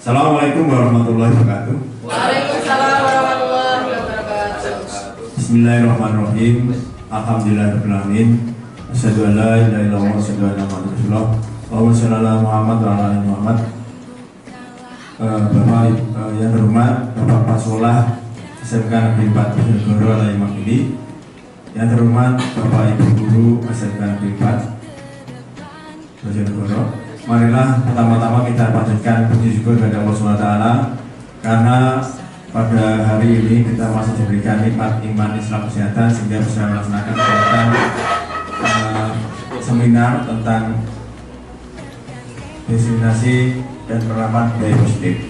Assalamualaikum warahmatullahi wabarakatuh. Waalaikumsalam warahmatullahi wabarakatuh. Bismillahirrahmanirrahim. Alhamdulillahirabbil alamin. Asyhadu an la ilaha illallah wa asyhadu anna Muhammadar rasulullah. Allahumma shalli ala Muhammad wa ala ali Muhammad. Bapak yang terhormat Bapak Pasolah SMK Negeri 4 Bojonegoro Alai Makili. Yang terhormat Bapak Ibu Guru SMK Negeri 4 Bojonegoro. Marilah pertama-tama kita panjatkan puji syukur kepada Allah SWT karena pada hari ini kita masih diberikan nikmat iman, Islam, kesehatan sehingga bisa melaksanakan kegiatan seminar tentang diseminasi dan penerapan budaya positif.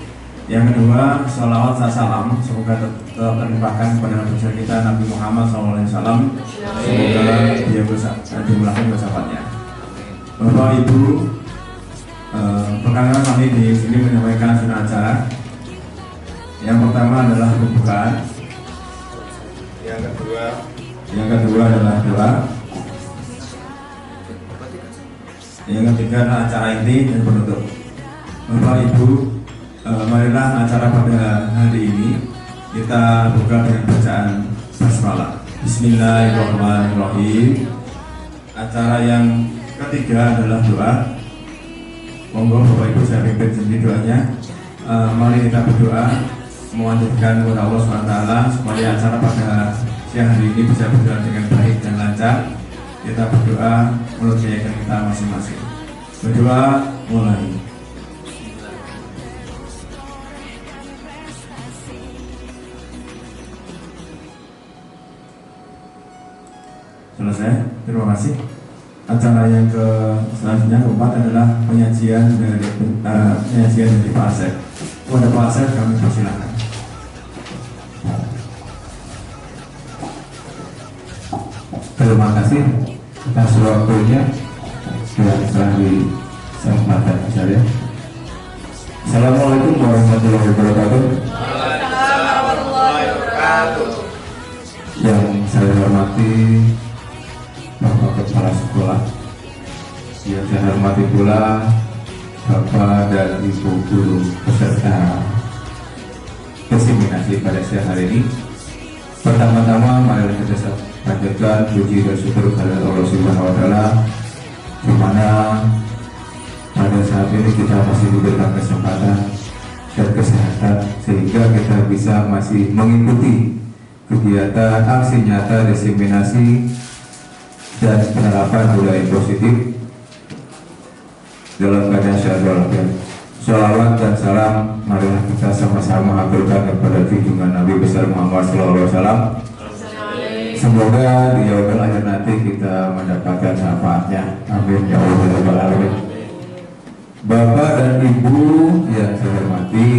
Yang kedua, sholawat salam semoga tetap terlimpahkan kepada Nabi kita Nabi Muhammad SAW. Semoga dia dimulakan bersahabatnya. Bapak Ibu, perkenalkan kami di sini menyampaikan sunnah acara. Yang pertama adalah pembukaan. Yang kedua adalah doa. Yang ketiga adalah acara inti dan penutup. Bapak Ibu, marilah acara pada hari ini kita buka dengan bacaan basmalah. Bismillahirrahmanirrahim. Acara yang ketiga adalah doa. Monggo Bapak Ibu saya pimpin sendiri doanya. Mari kita berdoa memanjatkan kepada Allah SWT supaya acara pada siang hari ini bisa berjalan dengan baik dan lancar. Kita berdoa menurut keyakinan kita masing-masing. Berdoa mulai. Selesai. Terima kasih. Acara yang selanjutnya keempat adalah penyajian dari Pak Asep. Kepada Pak Asep kami persilakan. Terima kasih atas waktunya yang telah disempatkan saya. Assalamualaikum warahmatullahi wabarakatuh. Waalaikumsalam warahmatullahi wabarakatuh. Yang saya hormati Bapak Kepala Sekolah, yang saya hormati pula Bapak dan Ibu Guru peserta diseminasi pada siang hari ini. Pertama-tama mari kita panjatkan puji dan syukur kepada Allah Subhanahu wa Ta'ala, di mana pada saat ini kita masih diberikan kesempatan dan kesehatan sehingga kita bisa masih mengikuti kegiatan aksi nyata diseminasi dan penerapan budaya positif dalam keadaan sehat walafiat. Sholawat dan salam marilah kita sama-sama aturkan kepada junjungan Nabi besar Muhammad SAW. Semoga di yaumil akhir nanti kita mendapatkan syafaatnya. Amin ya Allah ya Rabbal alamin. Bapak dan Ibu yang saya hormati,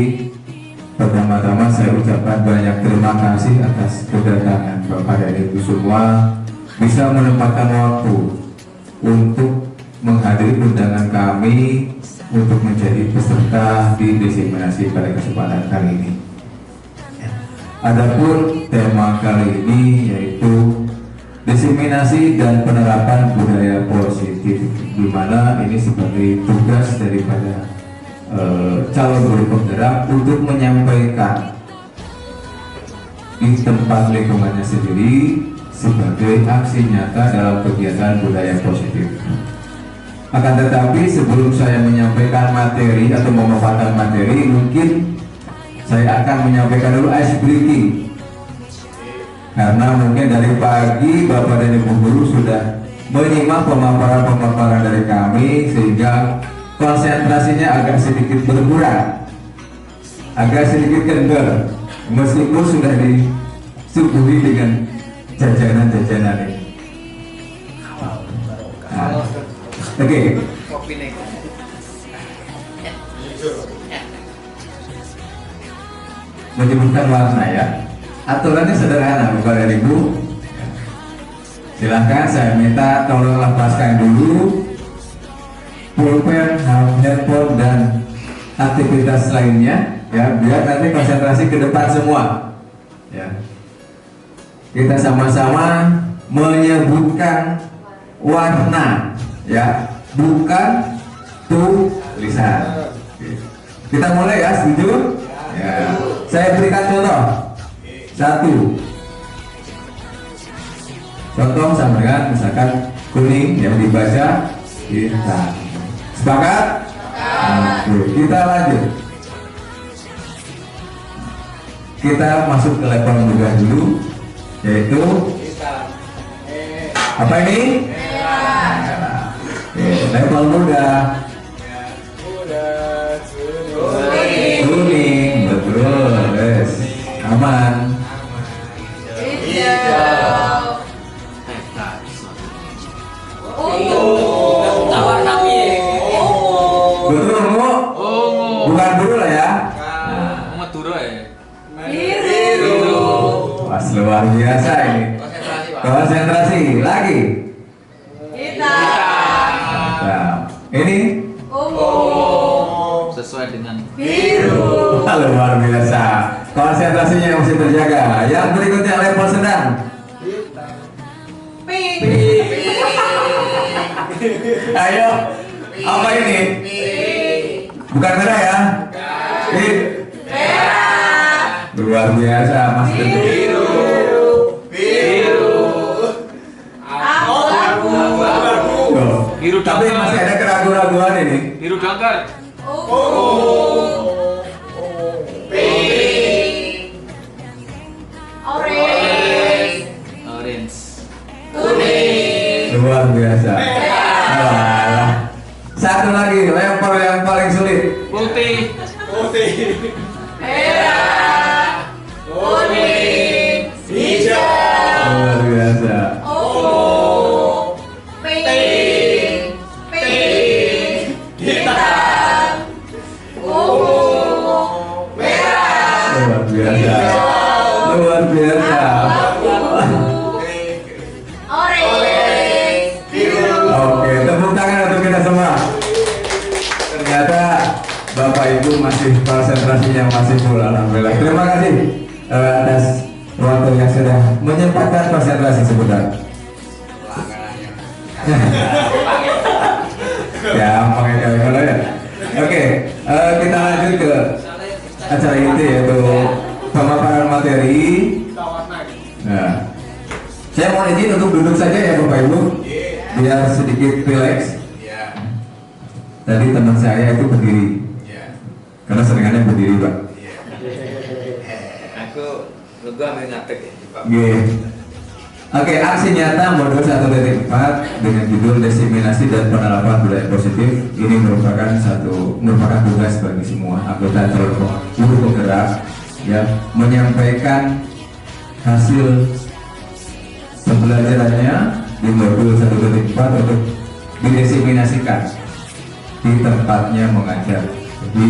pertama-tama saya ucapkan banyak terima kasih atas kedatangan Bapak dan Ibu semua bisa menempatkan waktu untuk menghadiri undangan kami untuk menjadi peserta di diseminasi pada kesempatan kali ini. Adapun tema kali ini yaitu diseminasi dan penerapan budaya positif, di mana ini sebagai tugas daripada calon guru penggerak untuk menyampaikan di tempat lingkungannya sendiri sebagai aksi nyata dalam kegiatan budaya positif. Akan tetapi sebelum saya menyampaikan materi atau memaparkan materi, mungkin saya akan menyampaikan dulu ice breaking. Karena mungkin dari pagi Bapak dan Ibu Guru sudah menyimak pemaparan-pemaparan dari kami, sehingga konsentrasinya agak sedikit berkurang, agak sedikit kendor, meskipun sudah disuguhi dengan jajanan-jajanan ini. Oke. Menyebutkan warna ya. Aturannya sederhana Bapak dan Ibu. Silahkan saya minta tolong lepaskan dulu pulpen, handphone dan aktivitas lainnya ya, biar nanti konsentrasi ke depan semua. Ya. Kita sama-sama menyebutkan warna ya, bukan tulisan. Kita mulai ya, setuju? Ya. Saya berikan contoh. 1. Contoh sama dengan misalkan kuning yang dibaca hitam. Sepakat? Oke, kita lanjut. Kita masuk ke level mudah dulu, yaitu apa ini? Oke, level mudah. Kuning, betul, yes. Aman. Hijau. Tawar kami. Betul, Bu? Bukan dulu lah ya. Mau turu ya. Biru. Wah, luar biasa ini. Konsentrasi lagi. Hitam. Nah, ini Ungu. Sesuai dengan Biru. luar biasa. Konsentrasinya masih terjaga. Yang berikutnya level sedang. Pink. Ayo, apa ini? Bukan merah ya? Pink. Merah. Luar biasa, Mas Teguh. Abu-abu. Tuh. Biru Tapi dangkal. masih ada keraguan-keraguan ini. biru dangkal. Pink. Orange. Orange. Kuning. Luar biasa. Alah. Satu lagi, level yang paling sulit. Putih. Merah. Kuning. Hijau. Luar biasa. Ungu. Pink. Hitam. Ungu. Merah. Luar biasa. Luar biasa. Orange. Biru. Oke, tepuk tangan untuk kita semua. Ternyata Bapak Ibu masih konsentrasinya masih full, alhamdulillah. Terima kasih atas waktu yang sudah menyempatkan konsentrasi sebentar. Ya, pakai kalau ya. Oke, kita lanjut ke acara inti yaitu pemaparan materi. Nah, saya mau izin untuk duduk saja ya Bapak Ibu, biar sedikit relax. Tadi teman saya itu berdiri, karena seringannya berdiri Pak. Aku lugu ambil ngatek ya. Oke. Oke, aksi nyata modul 1.4 dengan judul diseminasi dan penerapan budaya positif ini merupakan tugas bagi semua anggota calon guru penggerak ya, menyampaikan hasil pembelajarannya di modul 1.4 untuk didiseminasikan di tempatnya mengajar. Jadi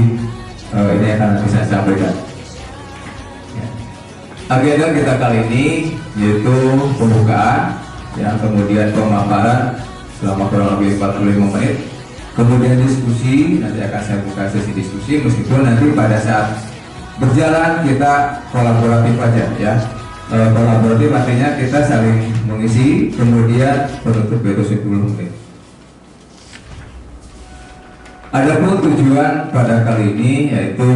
ini akan bisa saya sampaikan. Agenda kita kali ini yaitu pembukaan, ya, kemudian pemaparan selama kurang lebih 45 menit, kemudian diskusi. Nanti akan saya buka sesi diskusi, meskipun nanti pada saat berjalan kita kolaboratif aja ya. Kolaboratif artinya kita saling mengisi, kemudian penutup itu 10 menit. Adapun tujuan pada kali ini yaitu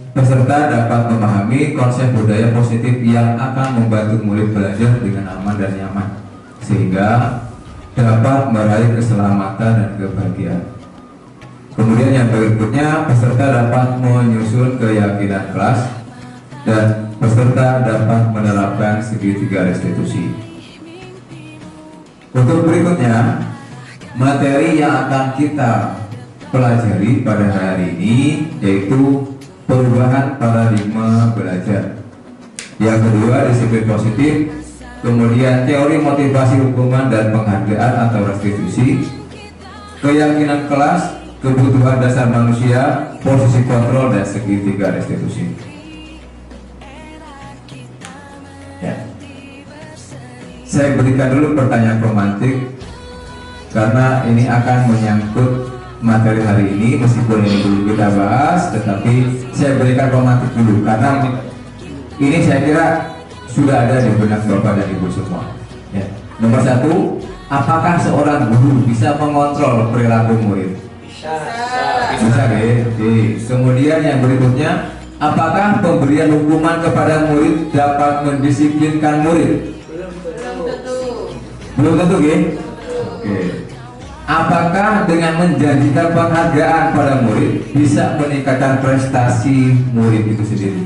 peserta dapat memahami konsep budaya positif yang akan membantu murid belajar dengan aman dan nyaman, sehingga dapat meraih keselamatan dan kebahagiaan. Kemudian yang berikutnya, peserta dapat menyusun keyakinan kelas dan peserta dapat menerapkan segitiga restitusi. Untuk berikutnya, materi yang akan kita pelajari pada hari ini yaitu perubahan paradigma belajar. Yang kedua, disiplin positif. Kemudian teori motivasi hukuman dan penghargaan atau restitusi. Keyakinan kelas, kebutuhan dasar manusia, posisi kontrol dan segitiga restitusi. Ya. Saya berikan dulu pertanyaan pemantik karena ini akan menyangkut materi hari ini, meskipun ini belum kita bahas, tetapi saya berikan pemantik dulu karena ini saya kira sudah ada di benak Bapak dan Ibu semua. Ya. Nomor 1, apakah seorang guru bisa mengontrol perilaku murid? Bisa. Bisa ya. Oke. Kemudian yang berikutnya, apakah pemberian hukuman kepada murid dapat mendisiplinkan murid? Belum tentu, ya? Oke. Apakah dengan menjanjikan penghargaan pada murid bisa meningkatkan prestasi murid itu sendiri?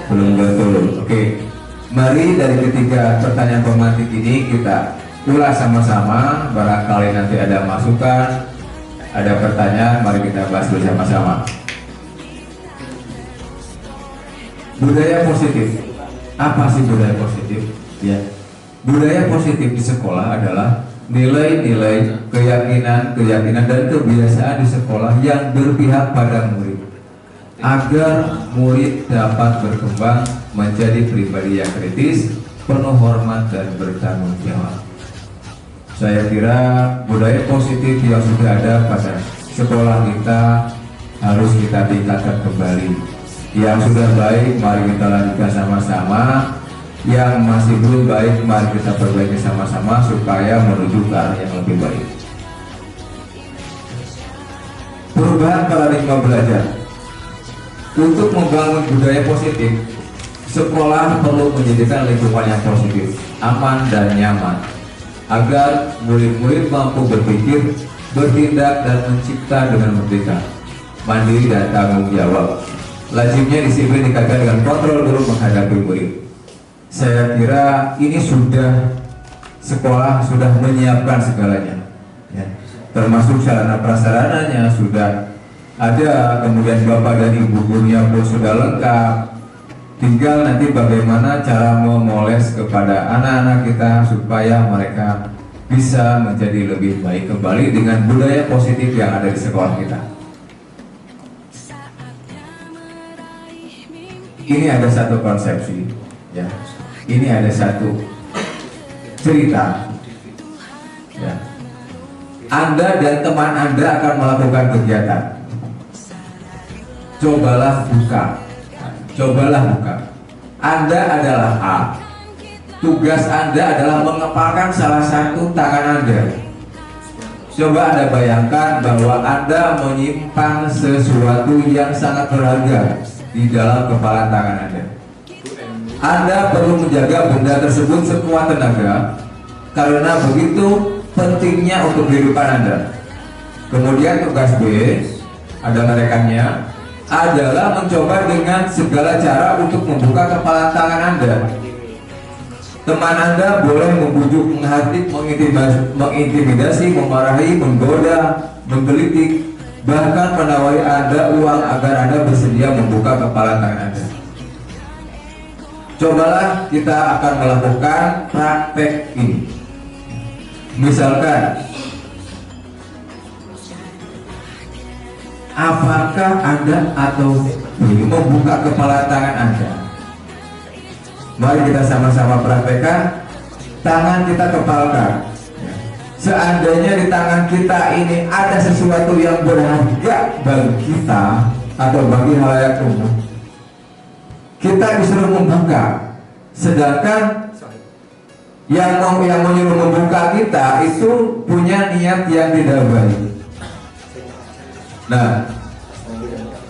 Belum tentu. Oke. Mari dari ketiga pertanyaan pemantik ini kita ulas sama-sama. Barangkali nanti ada masukan, ada pertanyaan, mari kita bahas bersama-sama. Budaya positif. Apa sih budaya positif? Ya. Budaya positif di sekolah adalah nilai-nilai, keyakinan dan kebiasaan di sekolah yang berpihak pada murid, agar murid dapat berkembang menjadi pribadi yang kritis, penuh hormat dan bertanggung jawab. Saya kira budaya positif yang sudah ada pada sekolah kita harus kita tingkatkan kembali. Yang sudah baik, mari kita lanjutkan sama-sama. Yang masih belum baik, mari kita perbaiki sama-sama supaya menuju ke arah yang lebih baik. Perubahan paradigma belajar. Untuk membangun budaya positif, sekolah perlu menyediakan lingkungan yang positif, aman dan nyaman, agar murid-murid mampu berpikir, bertindak dan mencipta dengan merdeka, mandiri dan tanggung jawab. Lazimnya disiplin dikaitkan dengan kontrol guru menghadapi murid. Saya kira ini sudah sekolah sudah menyiapkan segalanya, ya. Termasuk sarana prasarananya sudah ada, kemudian bapak dan ibu gurunya pun sudah lengkap. Tinggal nanti bagaimana cara memoles kepada anak-anak kita supaya mereka bisa menjadi lebih baik kembali dengan budaya positif yang ada di sekolah kita. Ini ada satu konsepsi, ya. Ini ada satu cerita, ya. Anda dan teman Anda akan melakukan kegiatan. Cobalah buka. Anda adalah A. Tugas Anda adalah mengepalkan salah satu tangan Anda. Coba Anda bayangkan bahwa Anda menyimpan sesuatu yang sangat berharga di dalam kepalan tangan Anda. Anda perlu menjaga benda tersebut sekuat tenaga karena begitu pentingnya untuk kehidupan Anda. Kemudian tugas B, ada merekannya, adalah mencoba dengan segala cara untuk membuka kepala tangan Anda. Teman Anda boleh membujuk, menghardik, mengintimidasi, memarahi, menggoda, menggelitik, bahkan menawari Anda uang agar Anda bersedia membuka kepala tangan Anda. Cobalah kita akan melakukan praktek ini. Misalkan, apakah Anda atau membuka kepala tangan Anda? Mari kita sama-sama praktekkan. Tangan kita kepalkan. Seandainya di tangan kita ini ada sesuatu yang berharga bagi kita atau bagi halayak umum, kita disuruh membuka, sedangkan yang menyuruh membuka kita itu punya niat yang tidak baik. Nah,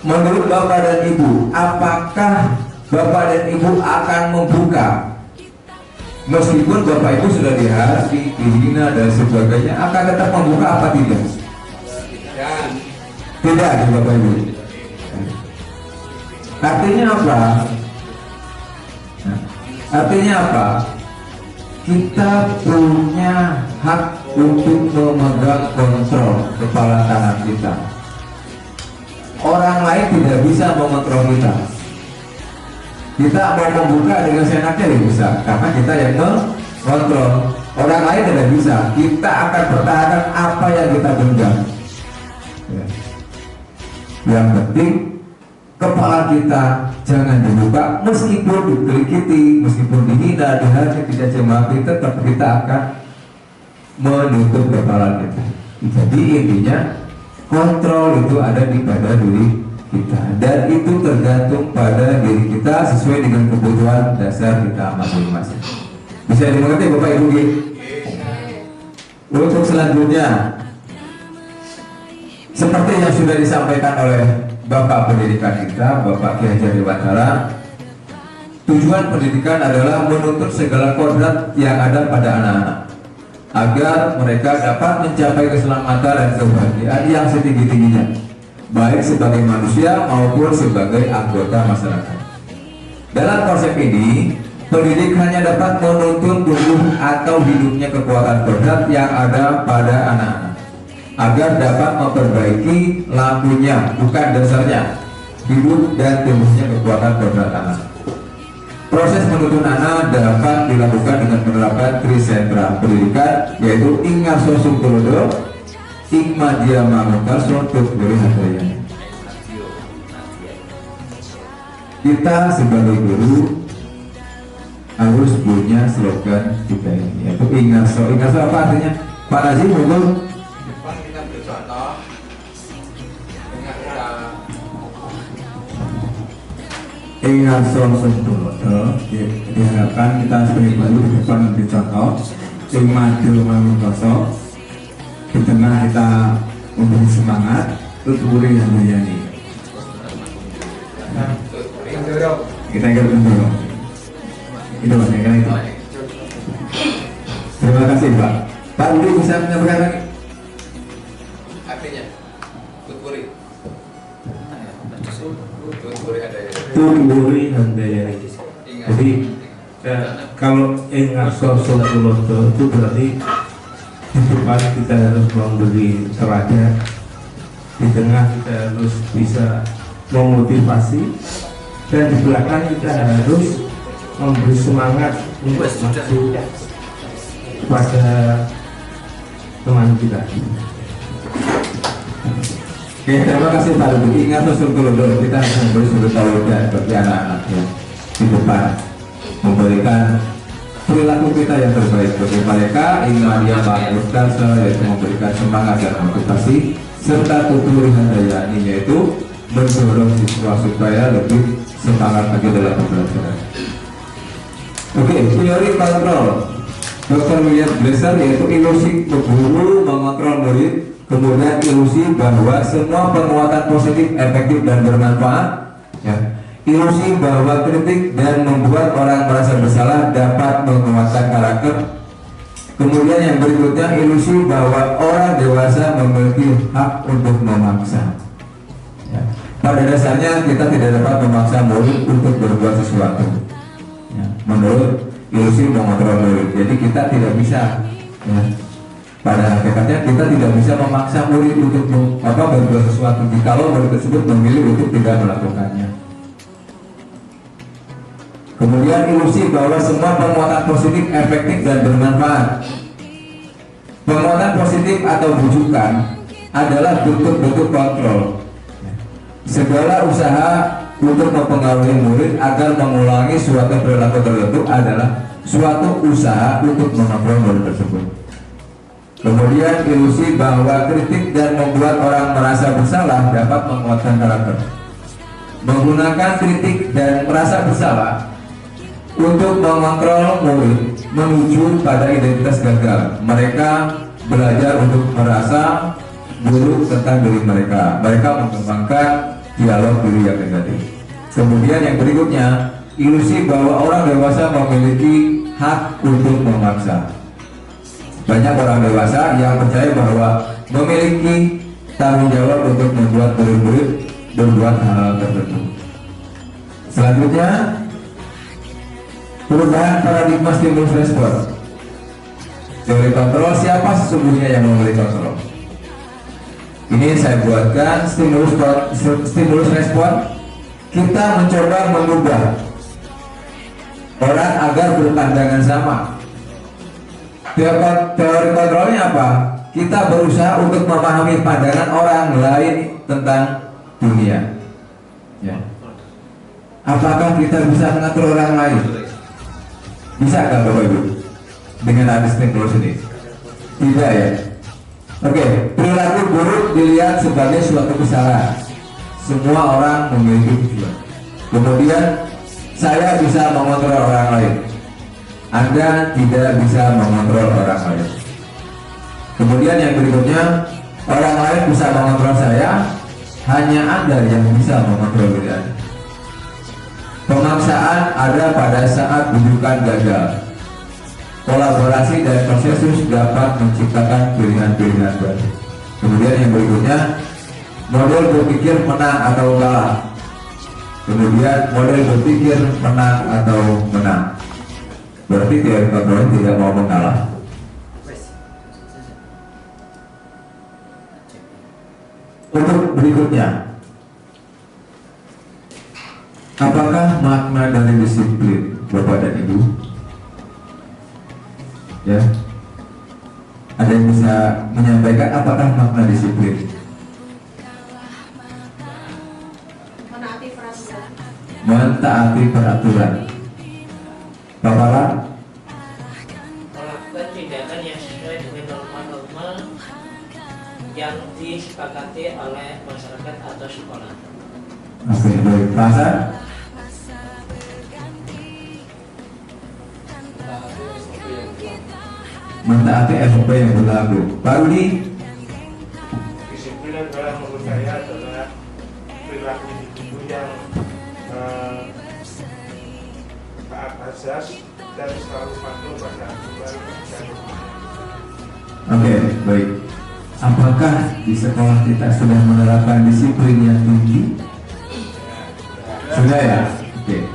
menurut Bapak dan Ibu, apakah Bapak dan Ibu akan membuka? Meskipun Bapak Ibu sudah dihasut, dihina dan sebagainya, akan tetap membuka apa tidak? Tidak, Bapak Ibu. Artinya apa? Artinya apa? Kita punya hak untuk memegang kontrol kepala tangan kita. Orang lain tidak bisa mengontrol kita. Kita mau membuka dengan seenaknya tidak bisa, karena kita yang mengontrol. Orang lain tidak bisa. Kita akan pertahankan apa yang kita genggam. Ya. Yang penting kepala kita jangan dibuka, meskipun digerikiti, meskipun dihina, dihajar, tidak cemaki, tetap kita akan menutup kepala kita. Jadi intinya kontrol itu ada di pada diri kita, dan itu tergantung pada diri kita sesuai dengan kebutuhan dasar kita masing-masing. Bisa dimengerti Bapak Ibu? Untuk selanjutnya, seperti yang sudah disampaikan oleh Bapak Pendidikan kita, Bapak Ki Hajar Dewantara, tujuan pendidikan adalah menuntut segala kodrat yang ada pada anak-anak agar mereka dapat mencapai keselamatan dan kebahagiaan yang setinggi-tingginya, baik sebagai manusia maupun sebagai anggota masyarakat. Dalam konsep ini, pendidik hanya dapat menuntun tumbuh atau hidupnya kekuatan kodrat yang ada pada anak-anak agar dapat memperbaiki lampunya, bukan dasarnya, hidup dan tumbuhnya kekuatan kodrat anak. Proses menuntun anak dapat dilakukan dengan menerapkan trisentra pendidikan, yaitu Ingarso Sungtulodo, Ikmadya Mangunkarso, Tutburi Handayani. Kita sebagai guru harus punya slogan kita ini, yaitu Ingarso. Ingarso apa artinya? Pak Nazim, betul? Depan kita bercontoh dengan kita Ingarso Sungtulodo, diharapkan kita sebagai guru di depan memberi contoh, Ikmadya Mangunkarso, di tengah kita memberi semangat, Tutburi Handayani. Kita ingin mendorong. Itu Mas, saya kira itu. Terima kasih Pak. Pak Budi bisa menyampaikan lagi? artinya Tutburi. Tutburi ada ya. Tutburi Handayani. Jadi kalau Ingarso Sungtulodo itu berarti di depan kita harus memberi teladan, di tengah kita harus bisa memotivasi, dan di belakang kita harus memberi semangat untuk maju pada teman kita. Oke, terima kasih Pak Budi. Ingarso Sungtulodo, kita harus memberi sudut teladan bagi anak-anak ya, di depan, memberikan perilaku kita yang terbaik bagi mereka. Ikmadya Mangunkarso, yaitu memberikan semangat dan motivasi, serta Tutburi Handayani, yaitu mendorong siswa supaya lebih semangat lagi dalam pembelajaran. Oke, teori kontrol Dr. William Glasser, yaitu ilusi guru mengontrol murid, kemudian ilusi bahwa semua penguatan positif efektif dan bermanfaat ya. Ilusi bahwa kritik dan membuat orang merasa bersalah dapat menguatkan karakter. Kemudian yang berikutnya, ilusi bahwa orang dewasa memiliki hak untuk memaksa ya. Pada dasarnya kita tidak dapat memaksa murid untuk berbuat sesuatu ya. Menurut ilusi mengontrol murid, jadi kita tidak bisa ya. Pada hakikatnya kita tidak bisa memaksa murid untuk berbuat sesuatu jikalau murid tersebut memilih untuk tidak melakukannya. Kemudian ilusi bahwa semua penguatan positif efektif dan bermanfaat. Penguatan positif atau bujukan adalah bentuk-bentuk kontrol. Segala usaha untuk mempengaruhi murid agar mengulangi suatu perilaku tertentu adalah suatu usaha untuk mengontrol murid tersebut. Kemudian ilusi bahwa kritik dan membuat orang merasa bersalah dapat menguatkan karakter. Menggunakan kritik dan merasa bersalah untuk mengontrol murid menuju pada identitas gagal. Mereka belajar untuk merasa buruk tentang diri mereka. Mereka mengembangkan dialog diri yang negatif. Kemudian yang berikutnya, ilusi bahwa orang dewasa memiliki hak untuk memaksa. Banyak orang dewasa yang percaya bahwa memiliki tanggung jawab untuk membuat murid-murid berbuat hal tertentu. Selanjutnya, perubahan paradigma stimulus respon. Teori kontrol, siapa sesungguhnya yang memberi kontrol? Ini saya buatkan stimulus respon. Kita mencoba mengubah orang agar berpandangan sama. Teori kontrolnya apa? Kita berusaha untuk memahami pandangan orang lain tentang dunia ya. Apakah kita bisa mengatur orang lain? Bisa nggak Bapak Ibu dengan ada stimulus ini? Tidak ya. Oke, perilaku buruk dilihat sebagai suatu kesalahan. Semua orang memiliki tujuan. Kemudian saya bisa mengontrol orang lain. Anda tidak bisa mengontrol orang lain. Kemudian yang berikutnya, Orang lain bisa mengontrol saya, hanya Anda yang bisa mengontrol diri Anda. Pemaksaan ada pada saat rujukan gagal. Kolaborasi dan konsensus dapat menciptakan pilihan-pilihan baru. Kemudian yang berikutnya, model berpikir menang atau kalah. Kemudian model berpikir menang atau menang. Berarti teori kontrol tidak mau mengalah. Untuk berikutnya, apakah makna dari disiplin Bapak dan Ibu? Ya, ada yang bisa menyampaikan apakah makna disiplin? Menaati peraturan. Mentaati peraturan. Bapak Lan? Melakukan tindakan yang sesuai dengan norma-norma yang disepakati oleh masyarakat atau sekolah. Oke, baik. Pak Hasan? Mentaati SOP yang berlaku. Pak Rudi? Disiplin adalah menurut saya adalah perilaku individu yang taat azas dan selalu patuh pada aturan dan Oke, baik. Apakah di sekolah kita sudah menerapkan disiplin yang tinggi? Sudah ya? Oke.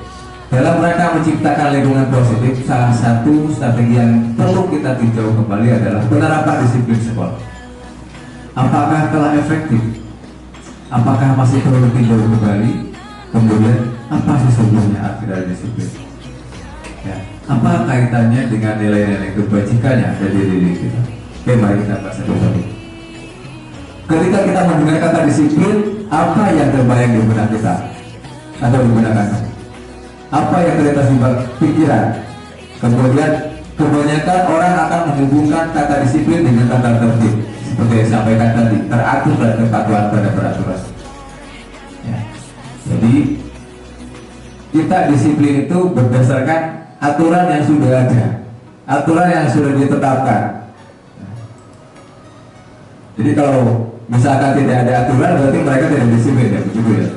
Dalam rangka menciptakan lingkungan positif, salah satu strategi yang perlu kita tinjau kembali adalah penerapan disiplin sekolah. Apakah telah efektif? Apakah masih perlu tinjau kembali? Kemudian, apa sesungguhnya arti dari disiplin? Ya. Apa kaitannya dengan nilai-nilai kebajikan yang ada di diri kita? Oke, mari kita bahas satu-satu. Ketika kita mendengar kata disiplin, apa yang terbayang di benak kita? Atau di benak Anda? Apa yang terlintas di pikiran? Kemudian kebanyakan orang akan menghubungkan kata disiplin dengan kata tertib, seperti yang sampaikan tadi, teratur dan kepatuhan pada peraturan. Ya. Jadi kita disiplin itu berdasarkan aturan yang sudah ada, aturan yang sudah ditetapkan. Jadi kalau misalkan tidak ada aturan, berarti mereka tidak disiplin, ya, begitu ya.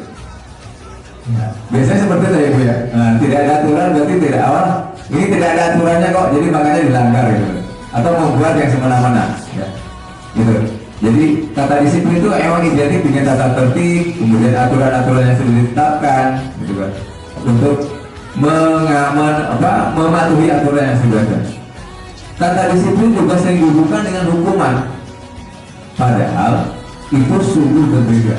Nah, biasanya seperti itu ya Bu ya. Nah, tidak ada aturan berarti tidak awal. Ini tidak ada aturannya kok, jadi makanya dilanggar gitu. Atau membuat yang semena-mena, ya. Gitu. Jadi kata disiplin itu emang identik dengan tata tertib, kemudian aturan-aturan yang sudah ditetapkan, gitu kan. Untuk mematuhi aturan yang sudah ada. Kata disiplin juga sering dihubungkan dengan hukuman. Padahal itu sungguh berbeda.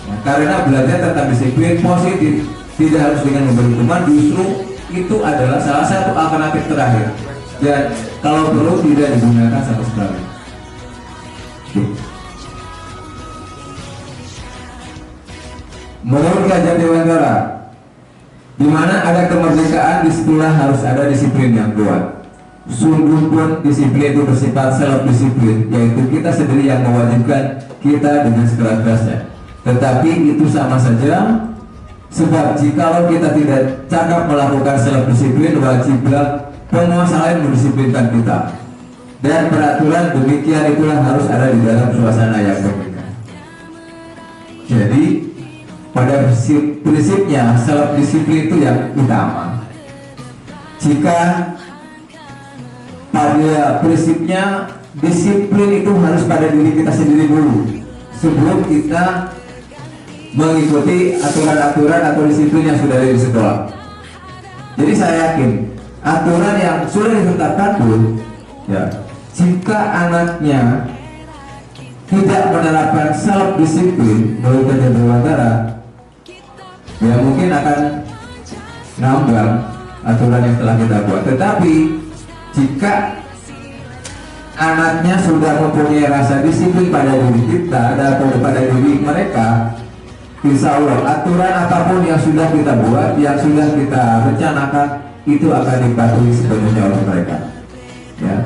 Nah, karena belajar tentang disiplin positif tidak harus dengan memberi hukuman, justru itu adalah salah satu alternatif terakhir. Dan kalau perlu tidak digunakan sama sekali. Menurut kajian Dewantara, di mana ada kemerdekaan di sekolah harus ada disiplin yang kuat. Sungguh pun disiplin itu bersifat self disiplin, yaitu kita sendiri yang mewajibkan kita dengan sekeras-kerasnya. Tetapi itu sama saja, sebab jikalau kita tidak cakap melakukan self disiplin, wajiblah penguasa lain mendisiplinkan kita. Dan peraturan demikian itulah harus ada di dalam suasana yang berbeda. Jadi pada prinsipnya self disiplin itu yang utama. Jika pada prinsipnya disiplin itu harus pada diri kita sendiri dulu sebelum kita mengikuti aturan-aturan atau disiplin yang sudah ada di sekolah. Jadi saya yakin aturan yang sudah ditetapkan pun, ya, jika anaknya tidak menerapkan self disiplin menurut kajian Dewantara, ya mungkin akan ngambang aturan yang telah kita buat. Tetapi jika anaknya sudah mempunyai rasa disiplin pada diri kita dan pada diri mereka, insya Allah aturan apapun yang sudah kita buat, yang sudah kita rencanakan, itu akan dipatuhi sepenuhnya oleh mereka. Ya.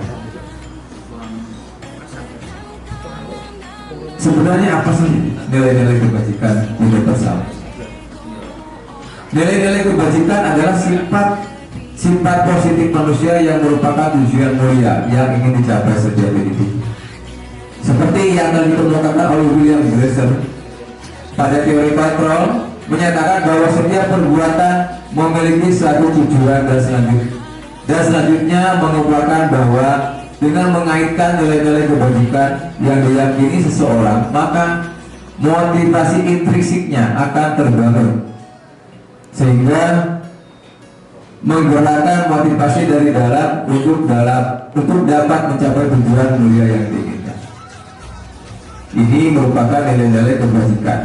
Sebenarnya apa sih nilai-nilai kebajikan universal? Nilai-nilai kebajikan adalah sifat positif manusia yang merupakan tujuan mulia yang ingin dicapai setiap individu. Seperti yang telah dikemukakan oleh William Glasser pada teori kontrol menyatakan bahwa setiap perbuatan memiliki suatu tujuan dan selanjutnya mengemukakan bahwa dengan mengaitkan nilai-nilai kebajikan yang diyakini seseorang, maka motivasi intrinsiknya akan terbangun sehingga menggunakan motivasi dari dalam untuk dapat mencapai tujuan mulia yang diinginkan. Ini merupakan nilai-nilai kebajikan.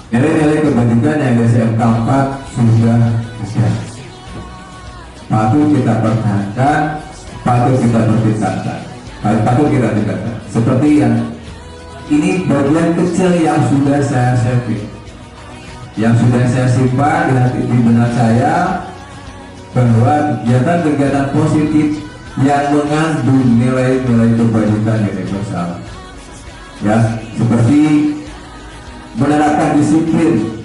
Nilai-nilai kebajikan yang di SMK 4 sudah ada. Patut kita pertahankan, patut kita pertimbangkan, patut kita tingkatkan. Seperti yang ini bagian kecil yang sudah saya share, yang sudah saya simpan di hati di benak saya, bahwa kegiatan-kegiatan positif yang mengandung nilai-nilai kebajikan universal, ya, seperti menerapkan disiplin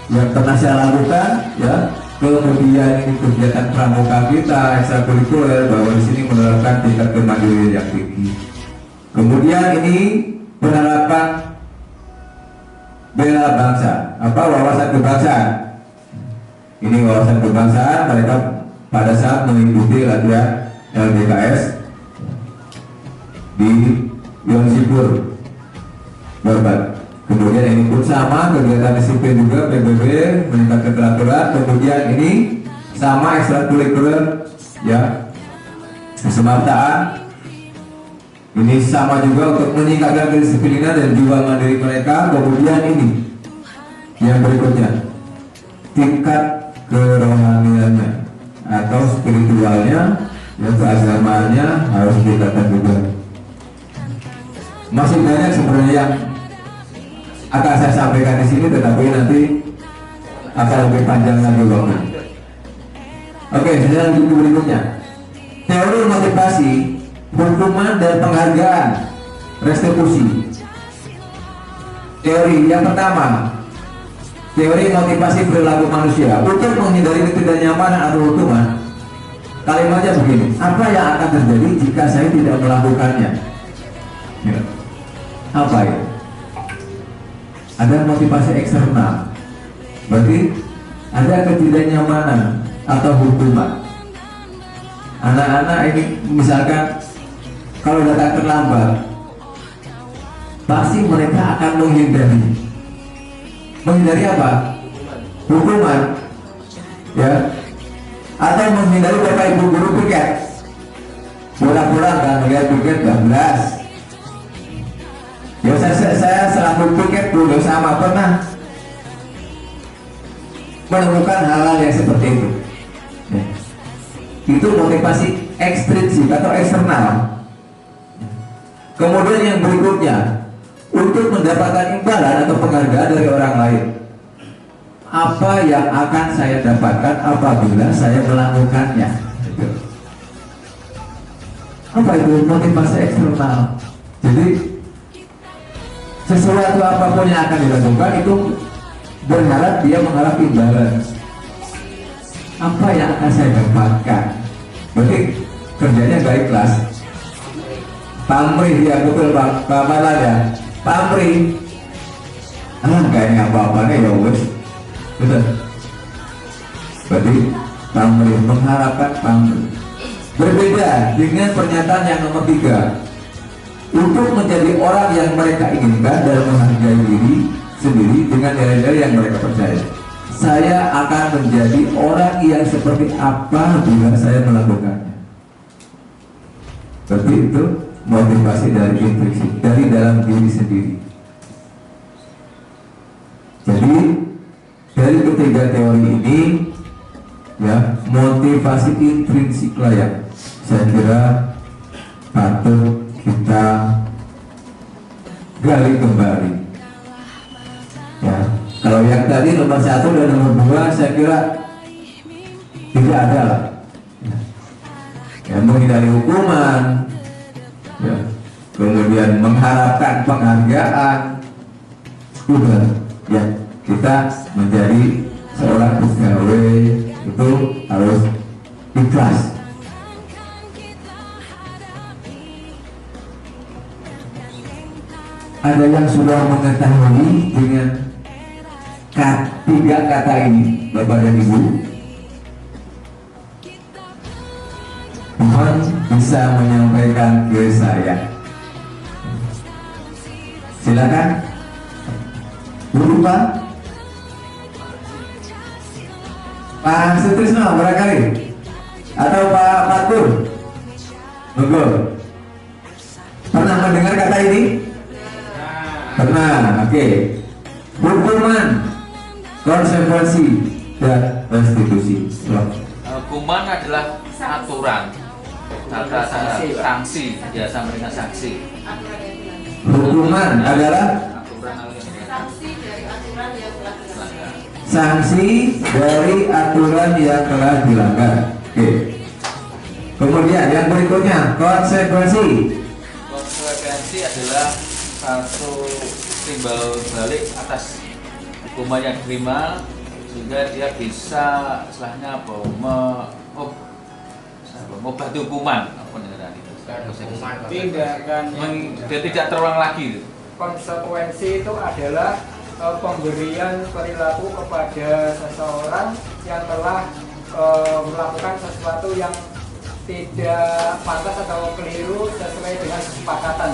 yang pernah saya lakukan, ya. Kemudian ini kegiatan pramuka kita ekstrakurikuler, bahwa di sini menerapkan tingkat kemandirian yang tinggi. Kemudian ini penerapan bela bangsa, wawasan kebangsaan. Ini wawasan kebangsaan mereka pada saat mengikuti latihan LDKS di Yonsipur, Babat. Kemudian ini pun sama, kegiatan disiplin juga PBB, meningkatkan keteraturan. Kemudian ini sama ekstrakurikuler, ya, kesemaptaan. Ini sama juga untuk meningkatkan kedisiplinan dan jiwa mandiri mereka. Kemudian ini yang berikutnya, tingkat kerohaniannya atau spiritualnya, ya, keagamaannya harus ditingkatkan juga. Masih banyak sebenarnya yang akan saya sampaikan di sini, tetapi nanti akan lebih panjang lagi waktu. Oke, saya lanjut ke berikutnya. Teori motivasi, hukuman dan penghargaan, restitusi. Teori yang pertama, teori motivasi perilaku manusia untuk menghindari ketidaknyamanan atau hukuman. Kalimatnya begini: apa yang akan terjadi jika saya tidak melakukannya? Ya. Apa ya? Ada motivasi eksternal, berarti ada ketidaknyamanan atau hukuman. Anak-anak ini misalkan kalau datang terlambat, pasti mereka akan menghindari apa? Hukuman, ya, atau menghindari bapak ibu guru piket. Pulang-pulang kan lihat piket 12. Ya, saya selalu piket dulu sama pernah menemukan hal-hal yang seperti itu. Ya. Itu motivasi ekstrinsik atau eksternal. Kemudian yang berikutnya, untuk mendapatkan imbalan atau penghargaan dari orang lain. Apa yang akan saya dapatkan apabila saya melakukannya? Gitu. Apa itu motivasi eksternal? Jadi sesuatu apapun yang akan dilakukan itu berharap dia mengharap imbalan. Apa yang akan saya dapatkan? Berarti kerjanya gak ikhlas. Pamrih, ya betul Pak Malan, ya. Pamrih. Gak ini apa-apanya ya wes. Betul. Berarti pamrih, mengharapkan pamrih. Berbeda dengan pernyataan yang nomor 3. Untuk menjadi orang yang mereka inginkan dan menghargai diri sendiri dengan nilai-nilai yang mereka percaya. Saya akan menjadi orang yang seperti apa bila saya melakukannya. Berarti itu motivasi dari intrinsik, dari dalam diri sendiri. Jadi dari ketiga teori ini, ya, motivasi intrinsik lah yang saya kira patut kita gali kembali. Ya, kalau yang tadi nomor 1 dan nomor 2 saya kira tidak ada lah. Ya, menghindari hukuman, ya, kemudian mengharapkan penghargaan, udah, ya, kita menjadi seorang pegawai itu harus ikhlas. ada yang sudah mengetahui dengan tiga kata ini, Bapak dan Ibu? Tuhan bisa menyampaikan ke saya. Silakan. Lupa. Pak Sutrisno barangkali atau Pak Fatur. Monggo. Pernah mendengar kata ini? Pernah. Oke. Hukuman, konsekuensi, dan restitusi. Hukuman adalah aturan, sanksi, ya sama dengan sanksi. Hukuman adalah Sanksi dari aturan yang telah dilanggar. sanksi dari aturan yang telah dilanggar. Oke. Kemudian yang berikutnya, konsekuensi. Konsekuensi adalah satu timbal balik atas hukuman yang diterima, sehingga dia bisa istilahnya apa, mengubah hukuman apa negara itu. Dia tidak terulang lagi. Konsekuensi itu adalah pemberian perilaku kepada seseorang yang telah melakukan sesuatu yang tidak pantas atau keliru sesuai dengan kesepakatan.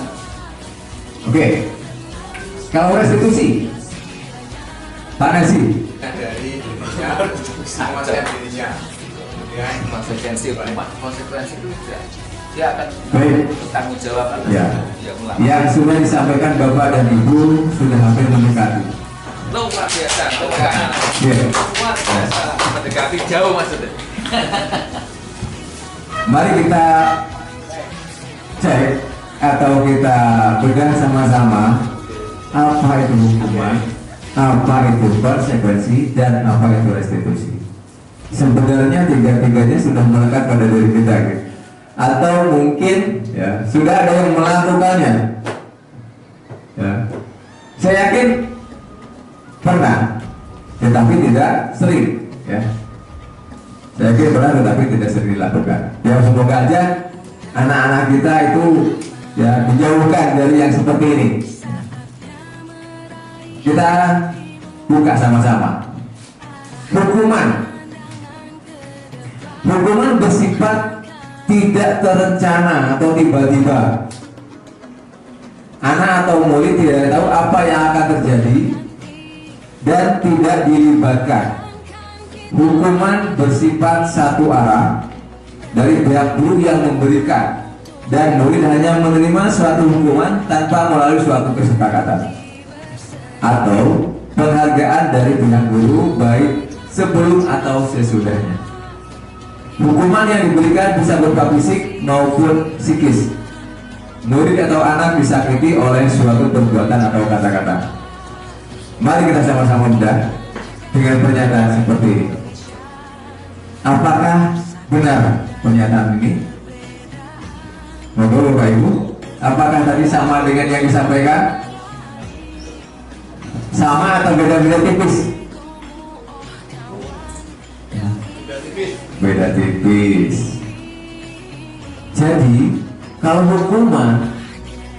Oke. Kalau restitusi, Pak Nasi. Dari dirinya, konsep dirinya. Kemudian Konsekuensi hukuman, konsekuensi itu dia akan Baik. bertanggung jawab atas Ya. dia melakukan. Yang sudah disampaikan Bapak dan Ibu sudah hampir mendekati. Luar biasa, Ya. luar biasa, mendekati jauh maksudnya. Mari kita cek atau kita bedah sama-sama apa itu hukuman, apa itu konsekuensi, dan apa itu restitusi. Sebenarnya tiga-tiganya sudah melekat pada diri kita, gitu. Atau mungkin ya sudah ada yang melakukannya. Ya. Saya yakin pernah, tetapi tidak sering. Ya. Saya yakin pernah, tetapi tidak sering dilakukan. Ya semoga aja anak-anak kita itu ya dijauhkan dari yang seperti ini. Kita buka sama-sama. Hukuman bersifat tidak terencana atau tiba-tiba. Anak atau murid tidak tahu apa yang akan terjadi dan tidak dilibatkan. Hukuman bersifat satu arah dari pihak guru yang memberikan, dan murid hanya menerima suatu hukuman tanpa melalui suatu kesepakatan atau penghargaan dari pihak guru baik sebelum atau sesudahnya. Hukuman yang diberikan bisa berupa fisik maupun psikis. Murid atau anak disakiti oleh suatu perbuatan atau kata-kata. Mari kita sama-sama bedah dengan pernyataan seperti ini. Apakah benar pernyataan ini? Monggo Bapak Ibu, apakah tadi sama dengan yang disampaikan? Sama atau beda-beda tipis? Beda tipis. Jadi kalau hukuman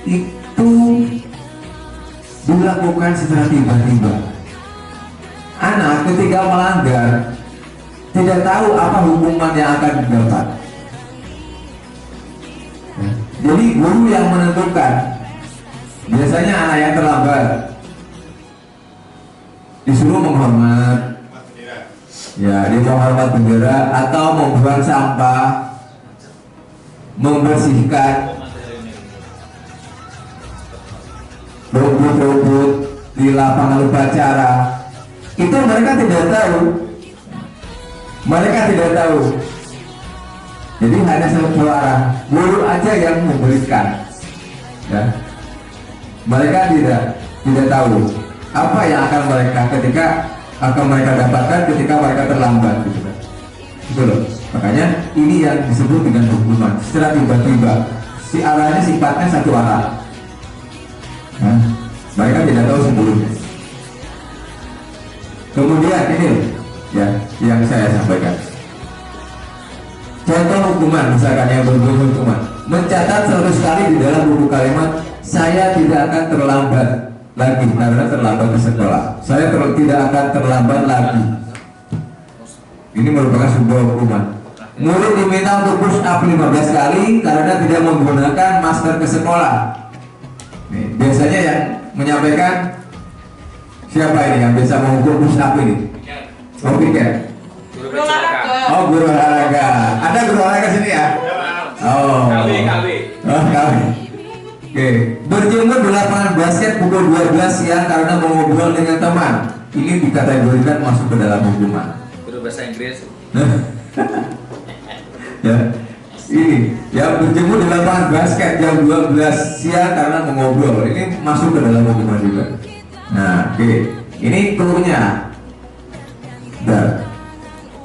itu dilakukan secara tiba-tiba, anak ketika melanggar tidak tahu apa hukuman yang akan didapat. Jadi guru yang menentukan. Biasanya anak yang terlambat disuruh menghormat, ya dia menghormat bendera atau membuang sampah, membersihkan rumput-rumput di lapangan upacara. Itu mereka tidak tahu. Jadi hanya satu arah, guru aja yang memberikan. Ya. Mereka tidak tahu apa yang akan mereka dapatkan ketika mereka terlambat, gitu kan. Gitu loh. Makanya ini yang disebut dengan hukuman secara tiba-tiba. Si arahnya sifatnya satu arah. Nah, mereka tidak tahu sebelumnya. Kemudian ini ya yang saya sampaikan. Contoh hukuman, misalkan yang berbunyi hukuman, mencatat 100 kali di dalam buku kalimat saya tidak akan terlambat lagi karena terlambat ke sekolah. Saya tidak akan terlambat lagi. Ini merupakan sebuah hukuman. Murid diminta untuk push up 15 kali karena tidak menggunakan masker ke sekolah. Nih, biasanya yang menyampaikan siapa ini yang bisa mengukur push up ini? Oh, piket. Guru olahraga. Oh, guru olahraga. Ada guru olahraga sini ya? Oh. KW. Oh, KW. Oke. Berjemur di lapangan basket pukul 12 siang karena mau ngobrol dengan teman. Ini dikategorikan masuk ke dalam hukuman. Guru bahasa Inggris. Ya. Ini ya, berjemur di lapangan basket jam 12 siang karena mau ngobrol. Ini masuk ke dalam hukuman juga. Nah, oke. Ini keluarnya. Nah,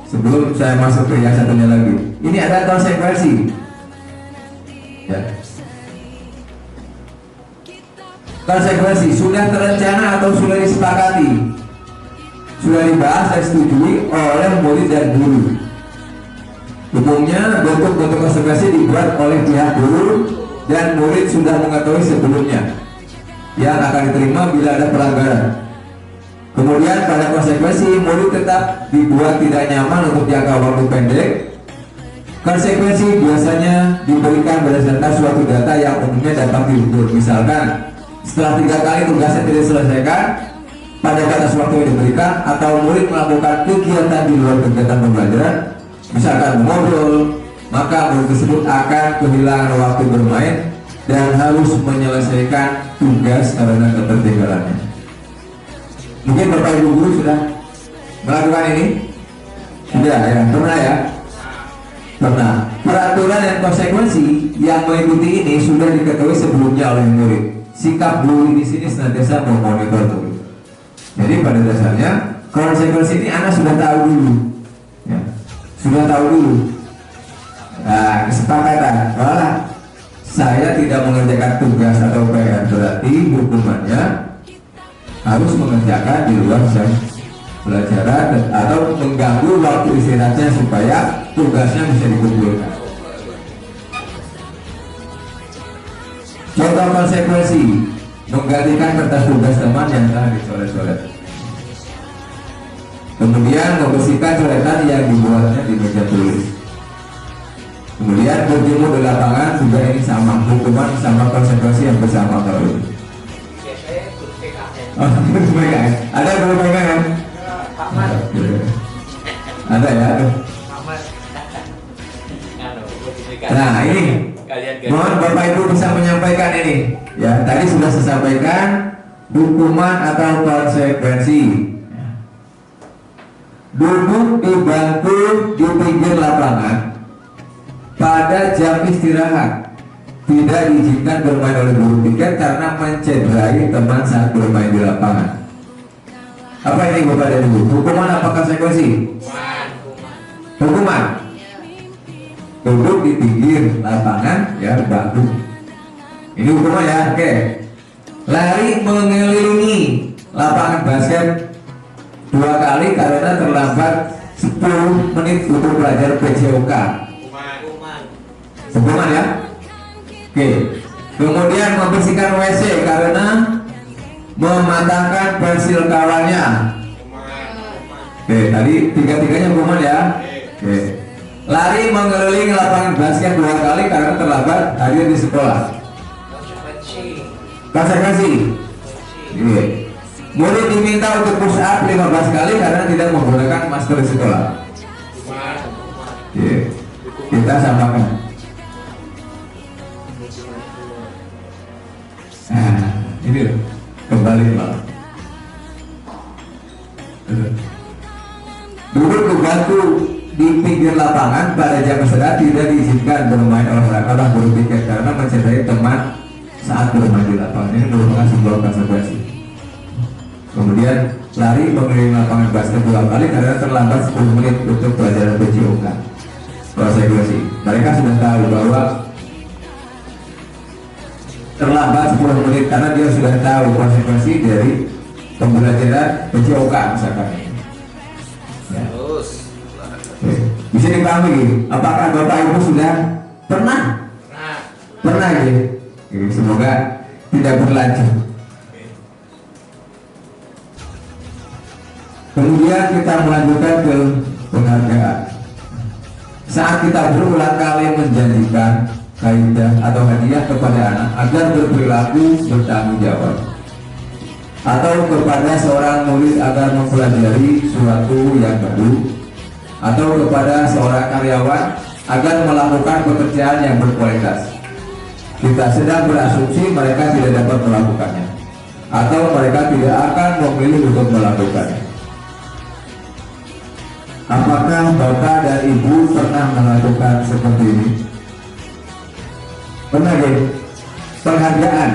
sebelum saya masuk ke yang satunya lagi, ini ada konsekuensi. Ya. Konsekuensi sudah terencana atau sudah disepakati, sudah dibahas dan disetujui oleh murid dan guru. Umumnya bentuk-bentuk konsekuensi dibuat oleh pihak guru dan murid sudah mengetahui sebelumnya yang akan diterima bila ada pelanggaran. Kemudian pada konsekuensi murid tetap dibuat tidak nyaman untuk jangka waktu pendek. Konsekuensi biasanya diberikan berdasarkan suatu data yang umumnya dapat diukur. Misalkan setelah 3 kali tugasnya tidak diselesaikan pada batas waktu yang diberikan, atau murid melakukan kegiatan di luar kegiatan pembelajaran, misalkan ngobrol, maka murid tersebut akan kehilangan waktu bermain dan harus menyelesaikan tugas karena ketertinggalannya. Mungkin Bapak Ibu guru sudah melakukan ini? Sudah ya, pernah ya? Pernah. Peraturan dan konsekuensi yang mengikuti ini sudah diketahui sebelumnya oleh murid. Sikap guru di sini senantiasa memonitor murid. Jadi pada dasarnya konsekuensi ini Anda sudah tahu dulu, ya. Sudah tahu dulu. Nah, kesepakatan, malah saya tidak mengerjakan tugas atau PR, berarti hukumannya harus mengerjakan di luar jam pelajaran atau mengganggu waktu istirahatnya supaya tugasnya bisa dikumpulkan. Contoh konsekuensi: menggantikan kertas tugas teman yang telah dicoret-coret. Kemudian membersihkan coretan yang dibuatnya di meja tulis. Kemudian berjemur di lapangan juga ini sama, hukuman sama konsekuensi yang bersama kalau ini. Biasanya guru PKN. Oh, PKN. Ada guru PKN? Pak Mat. Ada ya? Amat. Nah, ini mohon Bapak Ibu bisa menyampaikan ini. Ya, tadi sudah saya sampaikan hukuman atau konsekuensi. Duduk di bangku di pinggir lapangan pada jam istirahat, tidak diizinkan bermain oleh guru piket karena mencederai teman saat bermain di lapangan. Apa ini Bapak dan Ibu? Hukuman apa konsekuensi? Hukuman. Duduk di pinggir lapangan ya, bangku. Ini hukuman ya, oke. Lari mengelilingi lapangan basket 2 kali karena terlambat 10 menit untuk belajar PJOK. Hukuman ya. Oke. Kemudian membersihkan WC karena mematahkan pensil kawannya. Oke, tadi tiga-tiganya hukuman ya. Oke. Lari mengelilingi lapangan basket 2 kali karena terlambat hadir di sekolah. Konsekuensi. Iya. Murid diminta untuk push up 15 kali karena tidak menggunakan masker di sekolah. Iya. Kita samakan. Nah, ini loh, kembali malah. Duduk di bangku di pinggir lapangan pada jam istirahat tidak diizinkan bermain olahraga guru piket karena mencederai teman saat bermain di lapangan. Ini merupakan sebuah konsekuensi. Kemudian lari mengelilingi lapangan basket 2 kali karena terlambat 10 menit untuk pelajaran PJOK. Konsekuensi. Mereka sudah tahu bahwa terlambat 10 menit karena dia sudah tahu konsekuensi dari pembelajaran PJOK misalkan. Ya. Bisa dipahami, apakah Bapak Ibu sudah pernah? Pernah ya. Semoga tidak berlanjut. Kemudian kita melanjutkan ke penghargaan. Saat kita berulang kali menjanjikan kaidah atau hadiah kepada anak agar berperilaku bertanggung jawab, atau kepada seorang murid agar mempelajari sesuatu yang baru, atau kepada seorang karyawan agar melakukan pekerjaan yang berkualitas, kita sedang berasumsi mereka tidak dapat melakukannya, atau mereka tidak akan memilih untuk melakukannya. Apakah Bapak dan Ibu pernah melakukan seperti ini? Pernah ya? Penghargaan.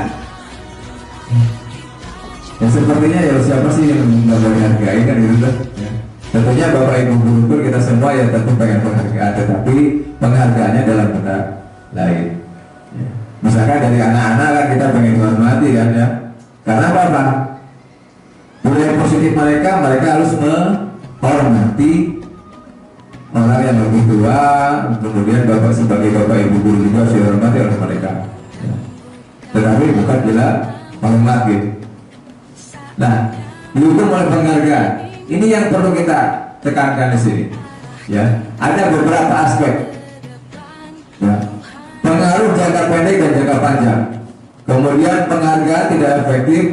Ya sepertinya ya siapa sih yang nggak menghargai kan gitu kan? Ya. Tentunya Bapak Ibu guru kita semua ya tentu pengen penghargaan, tetapi penghargaannya dalam bentuk lain. Ya. Misalkan dari anak-anak kan kita pengen dihormati kan ya. Karena apa? Budaya positif mereka harus menghormati orang yang lebih tua, kemudian Bapak sebagai Bapak Ibu guru juga harus dihormati oleh mereka. Ya. Tetapi bukan bila menghormati. Nah, dihukum oleh penghargaan. Ini yang perlu kita tekankan di sini. Ya, ada beberapa aspek. Ya. Pengaruh jangka pendek dan jangka panjang. Kemudian penghargaan tidak efektif,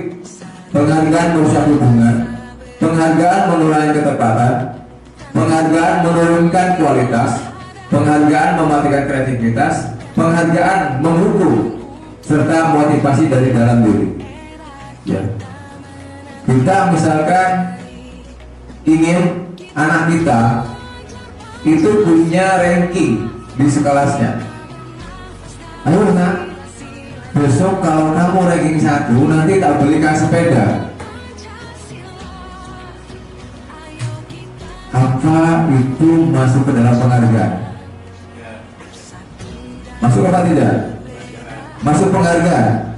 penghargaan merusak hubungan, penghargaan mengurangi ketepatan, penghargaan menurunkan kualitas, penghargaan mematikan kreativitas, penghargaan menghukum, serta motivasi dari dalam diri. Ya. Kita misalkan ingin anak kita itu punya ranking di sekelasnya. Ayo nak, besok kalau kamu ranking 1 nanti tak belikan sepeda. Apa itu masuk ke dalam penghargaan? Masuk apa tidak? Masuk penghargaan.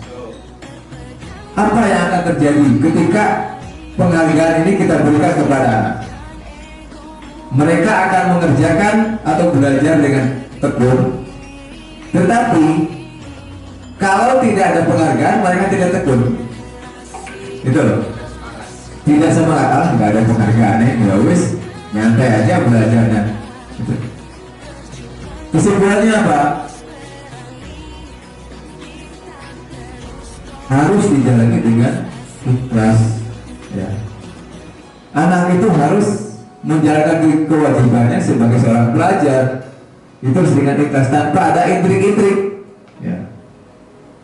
Apa yang akan terjadi ketika penghargaan ini kita berikan kepada anak? Mereka akan mengerjakan atau belajar dengan tekun, tetapi kalau tidak ada penghargaan mereka tidak tekun. Itu loh. Tidak semangat, ah nggak ada penghargaan ya wis nyantai aja belajarnya. Gitu. Kesimpulannya apa? Harus dijalani dengan ikhlas. Ya. Anak itu harus menjalankan kewajibannya sebagai seorang pelajar. Itu harus dengan ikhlas tanpa ada intrik-intrik. Ya.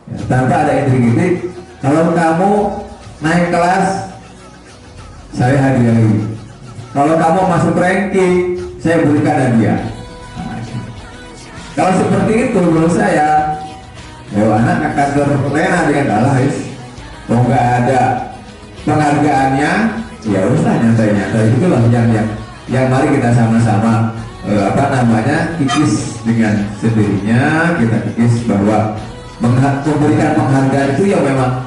Ya, tanpa ada intrik-intrik. Kalau kamu naik kelas, saya hadiahi. Kalau kamu masuk ranking, saya berikan hadiah. Nah, kalau seperti itu menurut saya, anak akan terlena dengan Allah kalau nggak ada penghargaannya, ya usah nyantai-nyantai. Itulah yang mari kita sama-sama kikis dengan sendirinya. Kita kikis bahwa memberikan penghargaan itu yang memang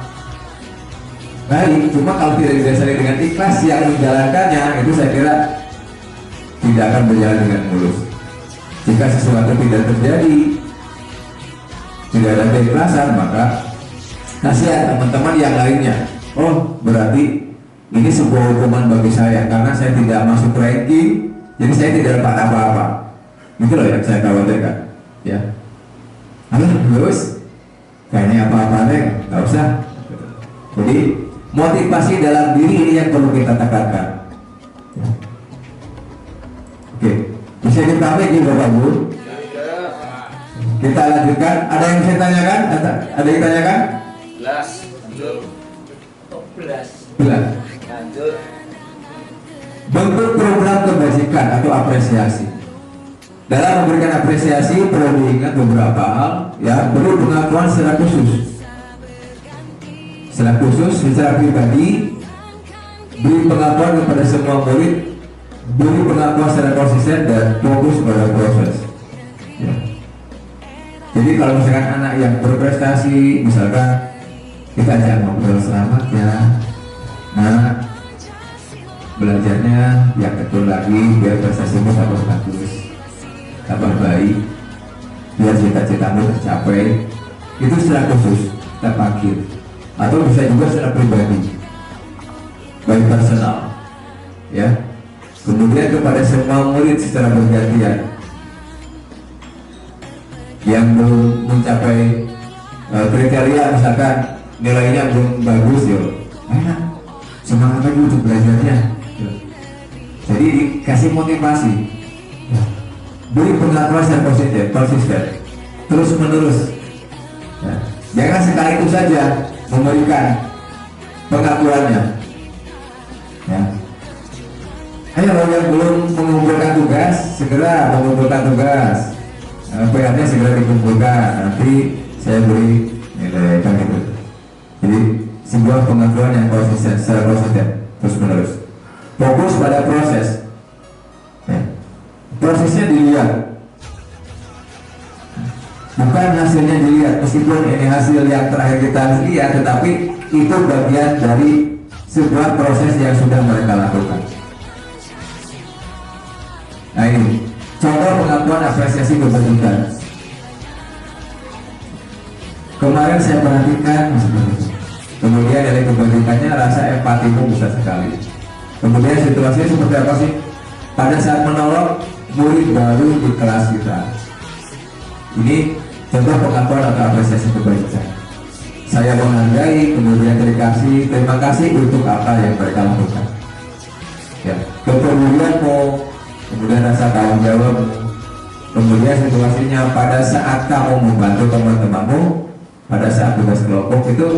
baik, cuma kalau tidak didasari dengan ikhlas yang menjalankannya, itu saya kira tidak akan berjalan dengan mulus. Jika sesuatu tidak terjadi, tidak ada keikhlasan, maka kasihan teman-teman yang lainnya. Oh, berarti ini sebuah hukuman bagi saya karena saya tidak masuk ranking, jadi saya tidak dapat apa-apa. Itu loh yang saya khawatirkan. Ya, terus kayaknya apa-apanya nggak usah. Jadi motivasi dalam diri ini yang perlu kita tekankan. Ya. Oke, bisa ditambahin Bapak Bu? Kita lanjutkan. Ada yang saya tanyakan? Ada yang tanyakan? Belas. Lanjut. Bentuk program kebajikan atau apresiasi. Dalam memberikan apresiasi perlu diingat beberapa hal. Ya, beri pengakuan secara khusus. Secara pribadi, beri pengakuan kepada semua murid, beri pengakuan secara konsisten dan fokus pada proses. Ya. Jadi kalau misalkan anak yang berprestasi, misalkan kita ajak ngobrol, selamat ya, nah belajarnya yang tekun lagi biar prestasimu tambah bagus, tambah baik, biar cita-citamu tercapai. Itu secara khusus kita panggil. atau bisa juga secara pribadi, baik personal, ya. Kemudian kepada semua murid secara bergantian yang belum mencapai kriteria, misalkan nilainya belum bagus, yo, enak, semangat lagi untuk belajarnya. Jadi dikasih motivasi, beri pengakuan yang positif, konsisten, terus menerus. Ya. Jangan sekali itu saja memberikan pengakuannya. Ya. Ayo yang belum mengumpulkan tugas, segera mengumpulkan tugas. PR-nya segera dikumpulkan, nanti saya beri nilai, kan gitu. Jadi sebuah pengakuan yang konsisten, secara konsisten, terus menerus. Fokus pada proses. Ya. Prosesnya dilihat, bukan hasilnya dilihat. Meskipun ini hasil yang terakhir kita lihat, tetapi itu bagian dari sebuah proses yang sudah mereka lakukan. Nah ini contoh pengakuan apresiasi kebajikan. Kemarin saya perhatikan, kemudian dari kebajikannya rasa empatimu besar sekali. Kemudian situasinya seperti apa sih? Pada saat menolong murid baru di kelas kita. Ini contoh pengakuan atau apresiasi kebajikan. Saya menghargai, kemudian terima kasih untuk apa yang mereka lakukan. Ya, kepedulianmu, kemudian rasa tanggung jawab, kemudian situasinya pada saat kamu membantu teman-temanmu, pada saat tugas kelompok itu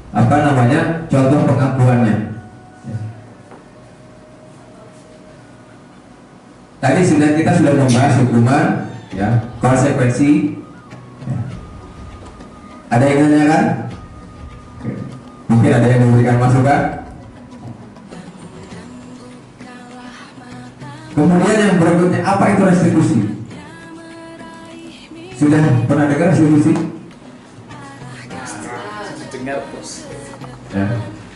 contoh pengakuannya. Ya. Tadi kita sudah membahas hukuman, ya, konsekuensi. Ya. Ada yang nanyakan? Oke. Mungkin ada yang memberikan masukan. Kemudian yang berikutnya, apa itu restitusi? Sudah pernah dengar restitusi? Dengar bos. Ya.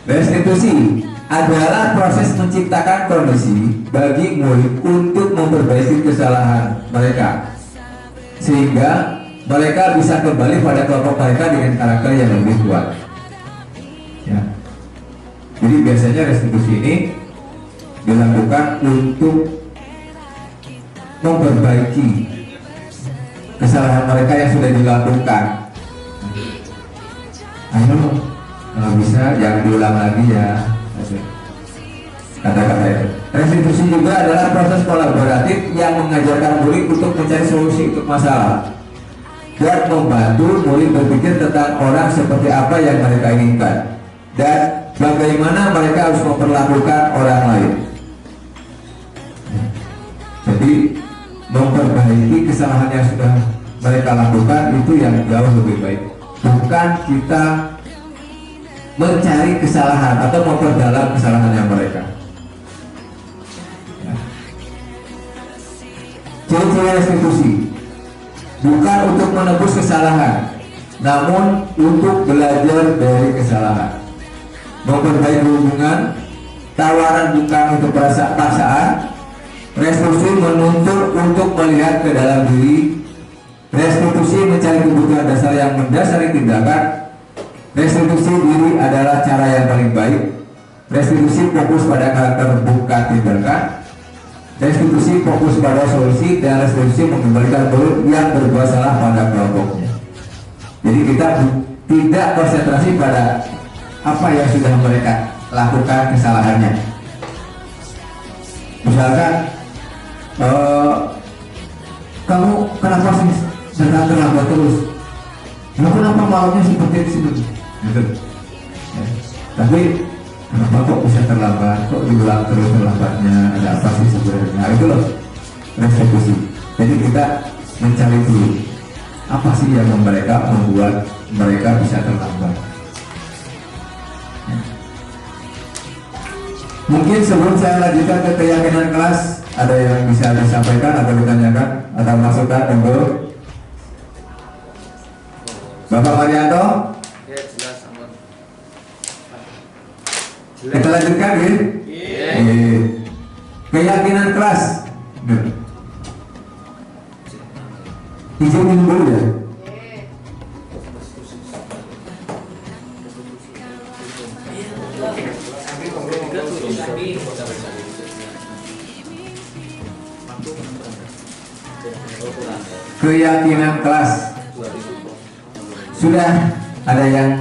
Restitusi adalah proses menciptakan kondisi bagi murid untuk memperbaiki kesalahan mereka, sehingga mereka bisa kembali pada kelompok mereka dengan karakter yang lebih kuat. Ya. Jadi biasanya restitusi ini dilakukan untuk memperbaiki kesalahan mereka yang sudah dilakukan. Ayo, kalau bisa jangan diulang lagi ya. Kata-kata itu. Restitusi juga adalah proses kolaboratif yang mengajarkan murid untuk mencari solusi untuk masalah dan membantu murid berpikir tentang orang seperti apa yang mereka inginkan dan bagaimana mereka harus memperlakukan orang lain. Jadi memperbaiki kesalahan yang sudah mereka lakukan itu yang jauh lebih baik, bukan kita mencari kesalahan atau memperdalam kesalahannya mereka. Ya. Ciri-ciri restitusi bukan untuk menebus kesalahan, namun untuk belajar dari kesalahan, memperbaiki hubungan, tawaran bukan untuk paksaan. Restitusi menuntut untuk melihat ke dalam diri. Restitusi mencari kebutuhan dasar yang mendasari tindakan. Restitusi diri adalah cara yang paling baik. Restitusi fokus pada karakter bukan tindakan. Restitusi fokus pada solusi, dan restitusi mengembalikan murid yang berbuat salah pada kelompoknya. Jadi kita tidak konsentrasi pada apa yang sudah mereka lakukan kesalahannya. Misalkan kamu kenapa sih sedang terlambat terus? Kenapa malamnya seperti itu? Gitu. Ya. Tapi kenapa kok bisa terlambat? Kok diulang terus terlambatnya? Ada apa sih sebenarnya? Nah, itu loh restitusi. Jadi kita mencari dulu apa sih yang membuat mereka bisa terlambat. Ya. Mungkin sebelum saya lanjutkan ke keyakinan kelas, ada yang bisa disampaikan atau ditanyakan atau masukan untuk Bapak Marianto? Ya jelas aman. Kita lanjutkan ya? Iya. Keyakinan kelas. Izin minum dulu ya. Tapi Keyakinan kelas. Sudah ada yang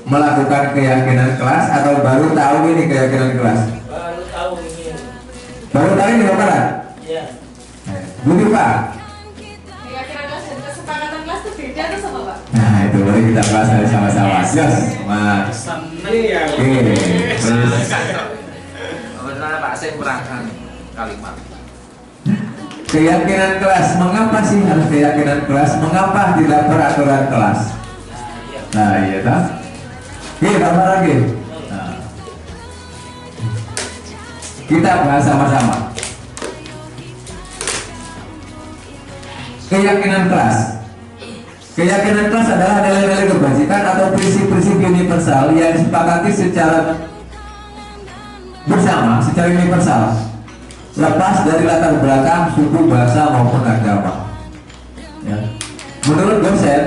melakukan keyakinan kelas atau baru tahu ini keyakinan kelas? baru tahu ini. Baru tahu ini Bapak? Ya. Begitu Pak? Keyakinan kelas dan kesepakatan kelas itu beda tuh sama Pak? Nah itu boleh kita bahas dari sama-sama. Yes, Mas. Seneng ya. Oke. Terus Sebenarnya Pak saya kurang kalimat. keyakinan kelas. Mengapa sih harus keyakinan kelas? Mengapa tidak peraturan kelas? Nah iya tak? Oke, tambah lagi. Nah. Kita bahas sama-sama. Keyakinan kelas. Keyakinan kelas adalah nilai-nilai kebajikan atau prinsip-prinsip universal yang disepakati secara bersama, secara universal, lepas dari latar belakang, suku, bahasa maupun agama. Ya. Menurut dosen,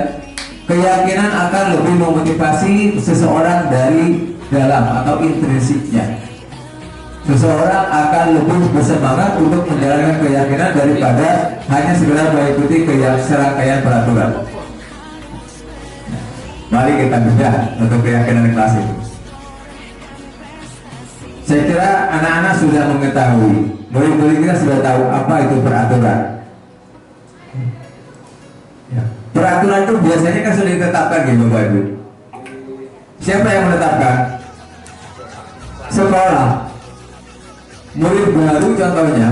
keyakinan akan lebih memotivasi seseorang dari dalam atau intrinsiknya. Seseorang akan lebih bersemangat untuk menjalankan keyakinan daripada hanya sekedar mengikuti serangkaian peraturan. Mari kita bedah untuk keyakinan kelas itu. Saya kira anak-anak sudah mengetahui, murid-murid kita sudah tahu apa itu peraturan. Ya. Peraturan itu biasanya kan sudah ditetapkan gitu Bapak Ibu. Siapa yang menetapkan? Sekolah. Murid baru contohnya,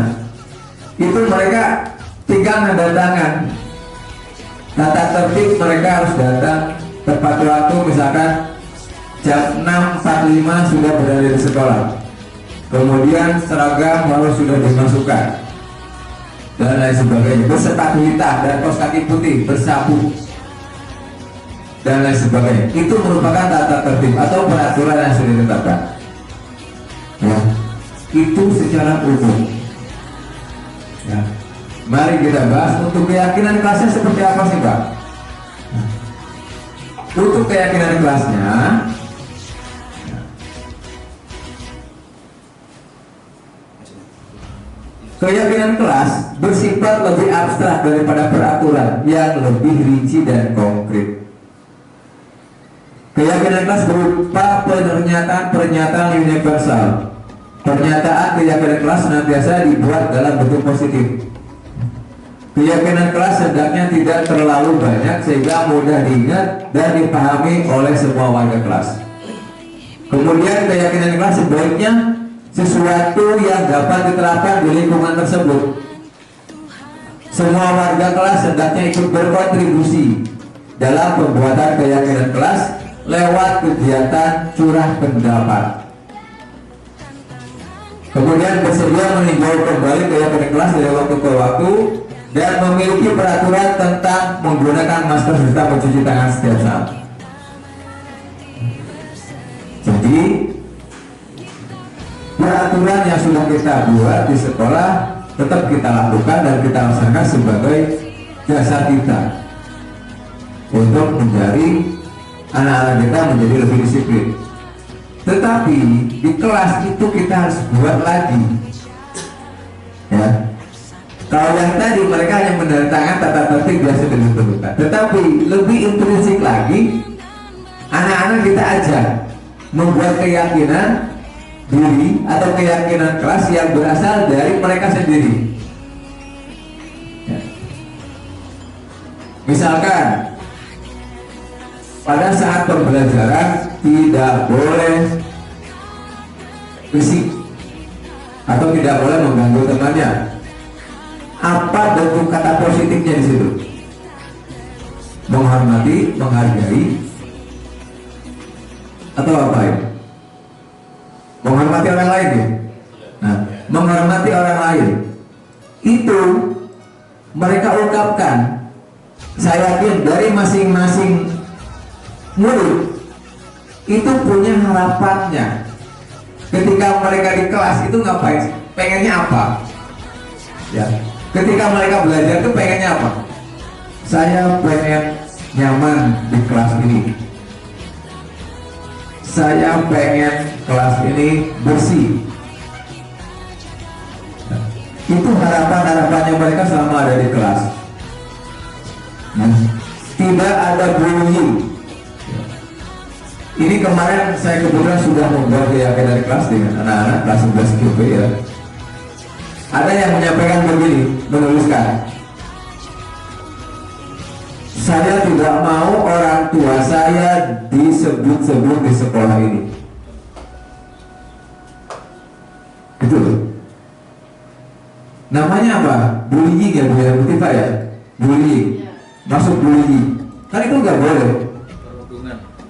itu mereka tinggal menandatangan tata tertib, mereka harus datang tepat waktu, misalkan jam 6.45 sudah berada di sekolah. Kemudian seragam harus sudah dimasukkan dan lain sebagainya, bersepatu hitam dan kaos kaki putih, bersapu dan lain sebagainya. Itu merupakan tata tertib atau peraturan yang sudah ditetapkan. Ya, itu secara umum. Ya. Mari kita bahas untuk keyakinan kelasnya seperti apa sih Pak? Untuk keyakinan kelasnya, keyakinan kelas bersifat lebih abstrak daripada peraturan yang lebih rinci dan konkret. Keyakinan kelas berupa pernyataan universal. Pernyataan keyakinan kelas senantiasa dibuat dalam bentuk positif. Keyakinan kelas hendaknya tidak terlalu banyak sehingga mudah diingat dan dipahami oleh semua warga kelas. Kemudian keyakinan kelas sebaiknya sesuatu yang dapat diterapkan di lingkungan tersebut. Semua warga kelas hendaknya ikut berkontribusi dalam pembuatan keyakinan kelas lewat kegiatan curah pendapat. Kemudian bersedia meninjau kembali keyakinan kelas dari waktu ke waktu dan memiliki peraturan tentang menggunakan masker serta mencuci tangan setiap saat. Jadi peraturan yang sudah kita buat di sekolah tetap kita lakukan dan kita laksanakan sebagai jasa kita untuk menjadi anak-anak kita menjadi lebih disiplin. Tetapi di kelas itu kita harus buat lagi, ya. Kalau yang tadi mereka hanya menandatangan tata tertib biasa ditentukan, tetapi lebih intrinsik lagi, anak-anak kita ajak membuat keyakinan diri atau keyakinan kelas yang berasal dari mereka sendiri. Ya. Misalkan pada saat pembelajaran tidak boleh fisik atau tidak boleh mengganggu temannya. Apa bentuk kata positifnya di situ? Menghormati, menghargai, atau apa ya? Menghormati orang lain ya? Nah, menghormati orang lain itu mereka ungkapkan. Saya yakin dari masing-masing murid itu punya harapannya. Ketika mereka di kelas itu ngapain? Pengennya apa? Ya. Ketika mereka belajar itu pengennya apa? Saya pengen nyaman di kelas ini. saya pengen kelas ini bersih. Itu harapannya mereka selama ada di kelas. Tidak ada bullying. Ini kemarin saya kebetulan sudah membuat keyakinan kelas dengan anak-anak kelas 11 QP ya. Ada yang menyampaikan begini, menuliskan, saya tidak mau orang tua saya disebut-sebut di sekolah ini. Gitu loh. Namanya apa? Bullying ya Bu ya, Bu Tifa ya? Bullying. Masuk bullying. Kan itu nggak boleh.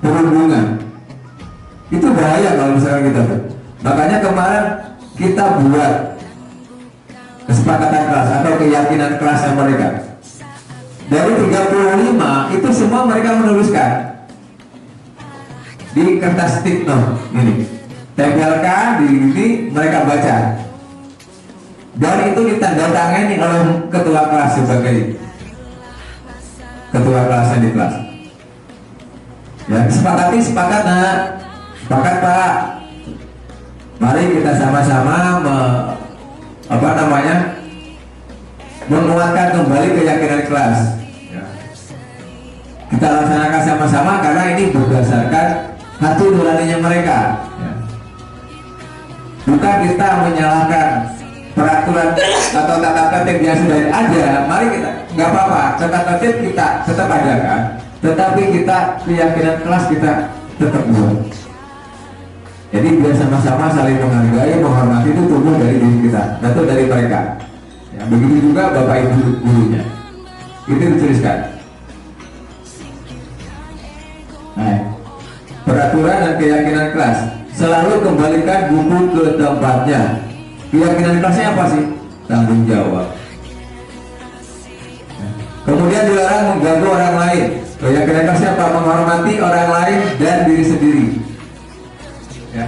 Perundungan. Itu bahaya kalau misalkan kita. Makanya kemarin kita buat kesepakatan kelas atau keyakinan kelasnya mereka. Dari 35 itu semua mereka menuliskan di kertas stick ini, tempelkan di ini, mereka baca dan itu ditandatangani oleh ketua kelas sebagai ketua kelasnya di kelas. Ya, sepakat nak, sepakat Pak. Mari kita sama-sama menguatkan kembali keyakinan kelas. Ya. Kita laksanakan sama-sama karena ini berdasarkan hati nuraninya mereka. Ya. Bukan kita menyalahkan peraturan atau tata tertib yang sudah ada. Mari kita, nggak apa-apa, tata tertib kita tetap adakan, tetapi kita keyakinan kelas kita tetap buat. Jadi biar sama-sama saling menghargai, menghormati itu tumbuh dari diri kita, atau dari mereka. Ya, begitu juga bapak ibu gurunya. Itu dituliskan. Nah, peraturan dan keyakinan kelas selalu kembalikan buku ke tempatnya. Keyakinan kelasnya apa sih? Tanggung jawab. Kemudian dilarang mengganggu orang lain. Keyakinan kelasnya apa? Menghormati orang lain dan diri sendiri. Ya.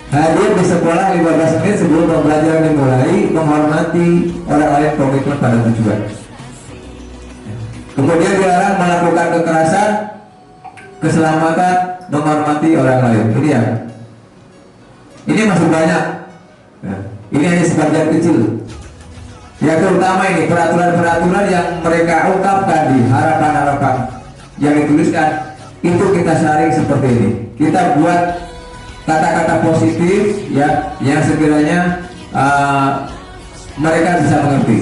Hadir di sekolah 15 menit sebelum pembelajaran dimulai, menghormati orang lain, komitmen pada tujuan. Kemudian dilarang melakukan kekerasan, keselamatan, menghormati orang lain. Ini ya. Ini masih banyak. Ya. Ini hanya sebagian kecil. Yang terutama ini peraturan-peraturan yang mereka ungkapkan di harapan-harapan yang dituliskan itu kita saring seperti ini. Kita buat kata-kata positif ya yang sekiranya mereka bisa mengerti.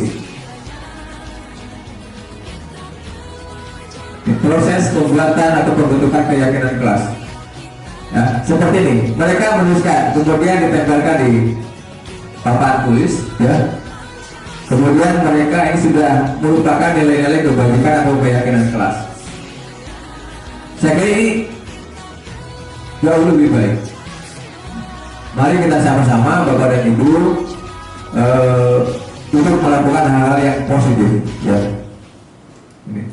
Proses pembuatan atau pembentukan keyakinan kelas ya, seperti ini. Mereka menuliskan, kemudian ditempelkan di papan tulis ya. Kemudian mereka ini sudah merupakan nilai-nilai kebajikan atau keyakinan kelas. Saya kira ini jauh lebih baik. Mari kita sama-sama Bapak dan Ibu untuk melakukan hal-hal yang positif ya. Ini.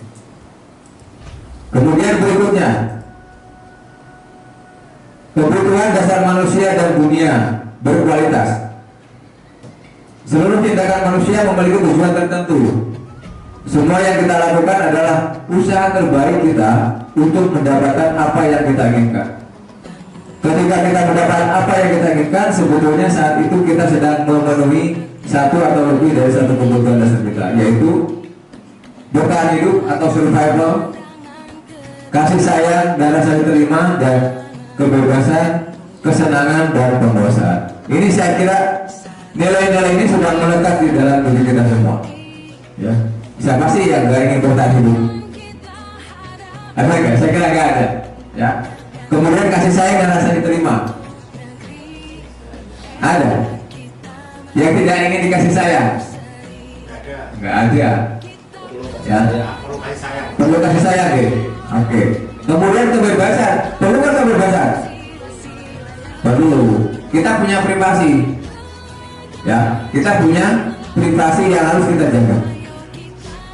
Kemudian berikutnya, kebutuhan dasar manusia dan dunia berkualitas. Seluruh tindakan manusia memiliki tujuan tertentu. Semua yang kita lakukan adalah usaha terbaik kita untuk mendapatkan apa yang kita inginkan. Ketika kita mendapatkan apa yang kita inginkan, sebetulnya saat itu kita sedang memenuhi satu atau lebih dari satu kebutuhan dasar kita, yaitu bertahan hidup atau survival, kasih sayang dan rasa diterima, dan kebebasan, kesenangan dan penguasaan. Ini saya kira nilai-nilai ini sudah melekat di dalam diri kita semua. Ya, siapa sih yang gak ingin bertahan hidup? Ada nggak? Saya kira nggak ada. Ya. Kemudian kasih sayang dan rasa diterima. Ada. Yang tidak ingin dikasih sayang? Nggak ada. Ya. Perlu kasih sayang, gitu. Oke. Kemudian kebebasan. Perlu kan kebebasan? Perlu. Kita punya privasi. Ya, kita punya privasi yang harus kita jaga.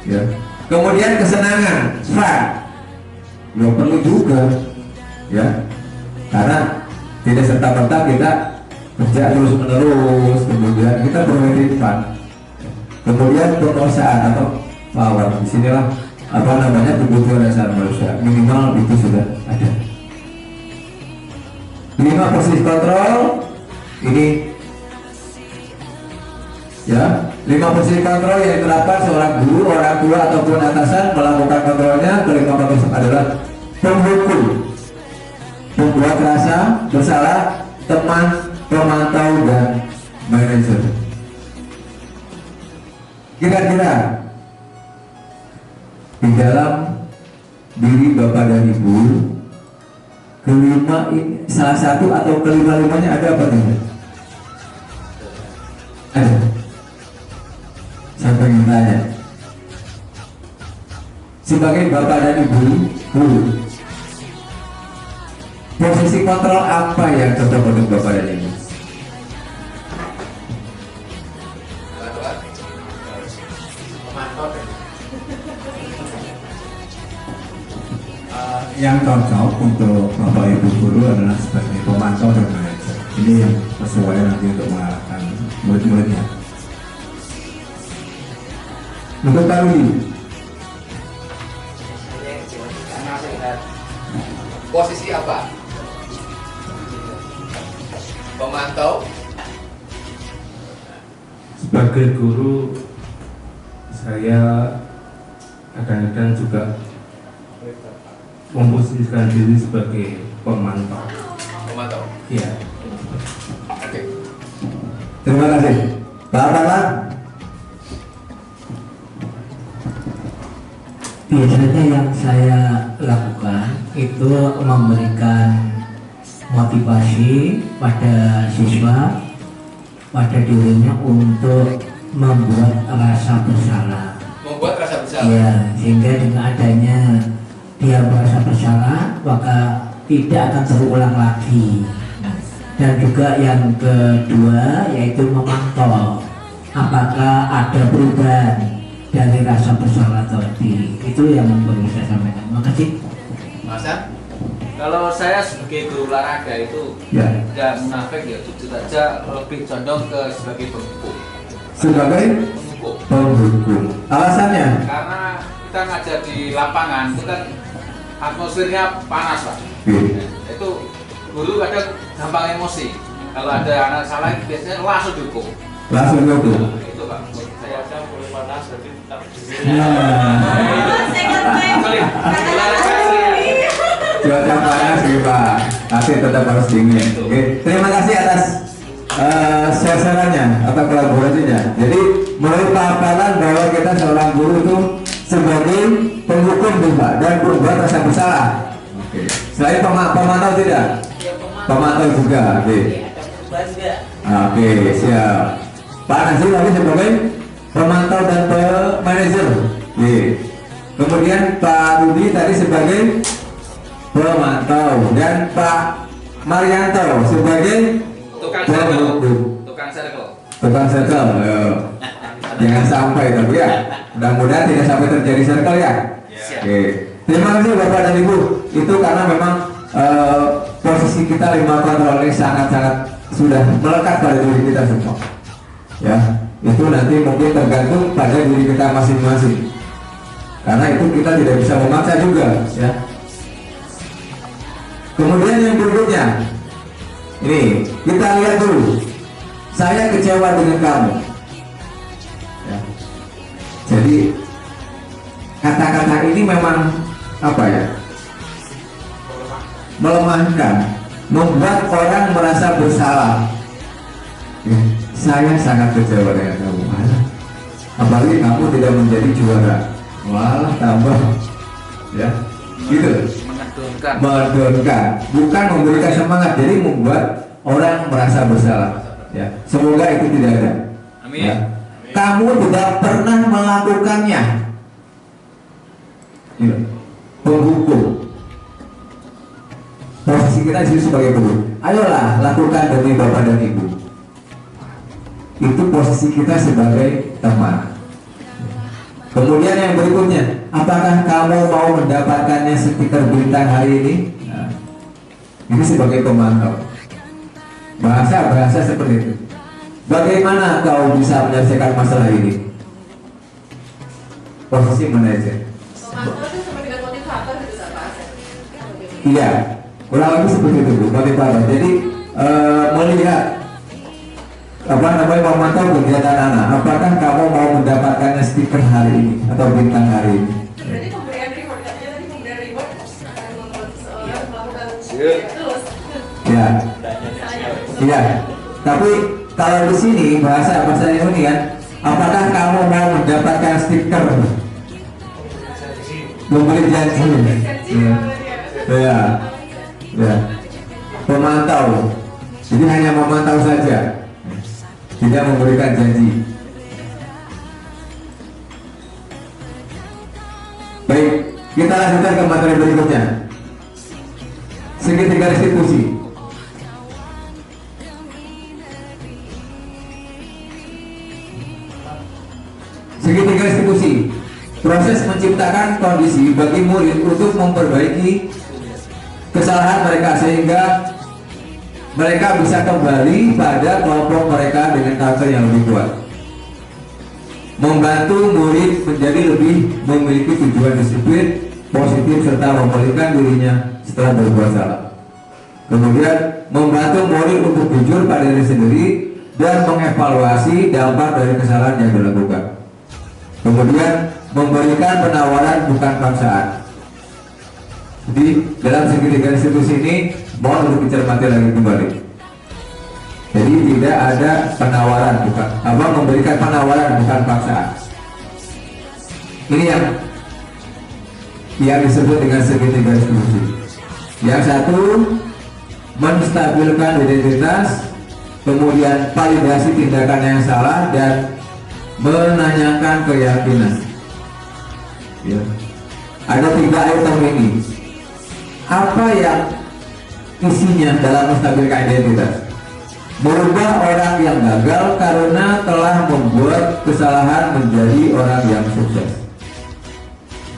Ya. Kemudian kesenangan, fun, ya perlu juga, ya, karena tidak serta-merta kita kerja terus-menerus, kemudian kita bermain fun. Kemudian penguasaan atau power, disinilah apa namanya kebutuhan dasar manusia minimal itu sudah ada. 5 posisi kontrol ini ya, 5 posisi kontrol yang diterapkan seorang guru, orang tua ataupun atasan melakukan kontrolnya. Kelima posisi adalah penghukum, membuat rasa bersalah teman, pemantau dan manajer. Kira-kira di dalam diri Bapak dan Ibu kelima ini, salah satu atau kelima-limanya ada apa tidak? Ada. Saya pengen tanya, sebagai Bapak dan Ibu guru, posisi kontrol apa yang cocok untuk Bapak dan Ibu? Yang cocok untuk Bapak Ibu guru adalah sebagai pemantau dan manajer. Ini yang sesuai nanti untuk mengarahkan murid-muridnya. Untuk Pak Rudi, Posisi apa? Pemantau. Sebagai guru, saya kadang-kadang juga memposisikan diri sebagai pemantau. Pemantau. Iya. Oke. terima kasih. Pak Arlan, Biasanya yang saya lakukan itu memberikan motivasi pada siswa, pada dirinya untuk membuat rasa bersalah. Membuat rasa bersalah. Ya, sehingga dengan adanya dia merasa bersalah, maka tidak akan terulang lagi. Dan juga yang kedua yaitu memantau apakah ada perubahan dari rasa bersalah tadi. Itu yang perlu saya sampaikan. Makasih. Masa? Kalau saya sebagai guru olahraga itu ya, tidak munafik ya, jujur saja lebih condong ke sebagai penghukum. sebagai Penghukum. penghukum. Alasannya? Karena kita ngajar di lapangan itu kan atmosfernya panas Pak. Itu guru kadang gampang emosi. Kalau ada anak salah biasanya langsung dihukum. Langsung hukum. Nah, itu Pak menurut saya. Saya boleh panas tapi tetap Cuaca panas nih Pak, tapi tetap harus dingin. Oke, terima kasih atas sasarannya atau kolaborasinya. Jadi menurut Pak Arlan bahwa kita seorang guru itu sebagai penghukum tuh Pak, dan membuat rasa bersalah. Oke. Selain pemantau tidak? Pemantau juga. Oke. Oke, siap. Pak Nasir lagi sebagai pemantau dan manajer. Oke. Kemudian Pak Rudi tadi sebagai pemantau dan Pak Marianto sebagai Tukang penghukum. Tukang circle. Tukang circle. Jangan sampai tapi ya. Mudah-mudahan tidak sampai terjadi circle ya. Oke. Terima kasih Bapak dan Ibu. Itu karena memang posisi kita 5 kontrol ini sangat-sangat sudah melekat pada diri kita semua. Ya, itu nanti mungkin tergantung pada diri kita masing-masing. Karena itu kita tidak bisa memaksa juga, ya. Kemudian yang berikutnya, ini kita lihat dulu. Saya kecewa dengan kamu. Ya. Jadi kata-kata ini memang apa ya? Melemahkan, membuat orang merasa bersalah. Ya, saya sangat kecewa dengan kamu. Apalagi kamu tidak menjadi juara. Walah tambah, ya, gitu. Menurunkan, bukan memberikan semangat, jadi membuat orang merasa bersalah. Ya, semoga itu tidak ada. Amin. Ya. Kamu tidak pernah melakukannya. Ya. Penghukum. Posisi kita di sini sebagai guru. Ayolah lakukan demi Bapak dan Ibu. Itu posisi kita sebagai teman. Kemudian yang berikutnya, apakah kamu mau mendapatkannya stiker bintang hari ini? Nah, ini sebagai pemantau. Bahasa seperti itu. Bagaimana kau bisa menyelesaikan masalah ini? Posisi manajer. Pemantau itu sama dengan motivator gitu Pak Asep. Iya. Kurang lebih seperti itu Bu, motivator. Jadi melihat memantau kegiatan anak. Apakah kamu mau mendapatkan stiker hari ini atau bintang hari ini? Berarti pemberian reward, katanya tadi pemberian reward akan membuat seseorang melakukan terus. Ya, iya. Tapi kalau di sini bahasa ini kan, apakah kamu mau mendapatkan stiker? Memberi janji. Ya, ya. Pemantau. Jadi hanya memantau saja, tidak memberikan janji. Baik, kita lanjutkan ke materi berikutnya. Segitiga restitusi. Segitiga restitusi, proses menciptakan kondisi bagi murid untuk memperbaiki kesalahan mereka sehingga mereka bisa kembali pada kelompok mereka dengan karakter yang lebih kuat. Membantu murid menjadi lebih memiliki tujuan disiplin positif serta memulihkan dirinya setelah berbuat salah. Kemudian membantu murid untuk jujur pada diri sendiri dan mengevaluasi dampak dari kesalahan yang dilakukan. Kemudian memberikan penawaran bukan paksaan. Jadi dalam segitiga institusi ini mohon untuk dicermati lagi kembali. Jadi tidak ada penawaran bukan memberikan penawaran bukan paksaan. Ini yang disebut dengan segitiga institusi. Yang satu menstabilkan identitas, kemudian validasi tindakan yang salah dan menanyakan keyakinan. Ya. Ada 3 item ini. Apa yang isinya dalam menstabilkan identitas? Merubah orang yang gagal karena telah membuat kesalahan menjadi orang yang sukses.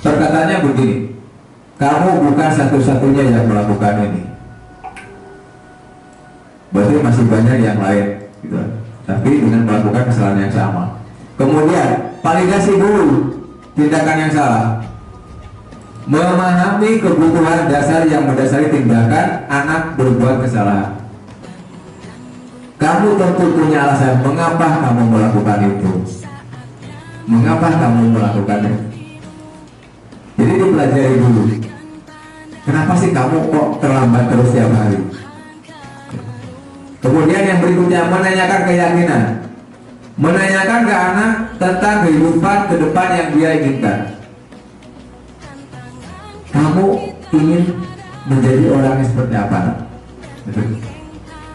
Perkataannya begini, kamu bukan satu-satunya yang melakukan ini. Berarti masih banyak yang lain, gitu. Tapi dengan melakukan kesalahan yang sama. Kemudian validasi dulu tindakan yang salah. Memahami kebutuhan dasar yang mendasari tindakan anak berbuat kesalahan. Kamu tentu punya alasan mengapa kamu melakukan itu. Mengapa kamu melakukannya? Jadi dipelajari dulu. Kenapa sih kamu kok terlambat terus tiap hari? Kemudian yang berikutnya menanyakan keyakinan. Menanyakan ke anak tentang kehidupan ke depan yang dia inginkan. Kamu ingin menjadi orang yang seperti apa?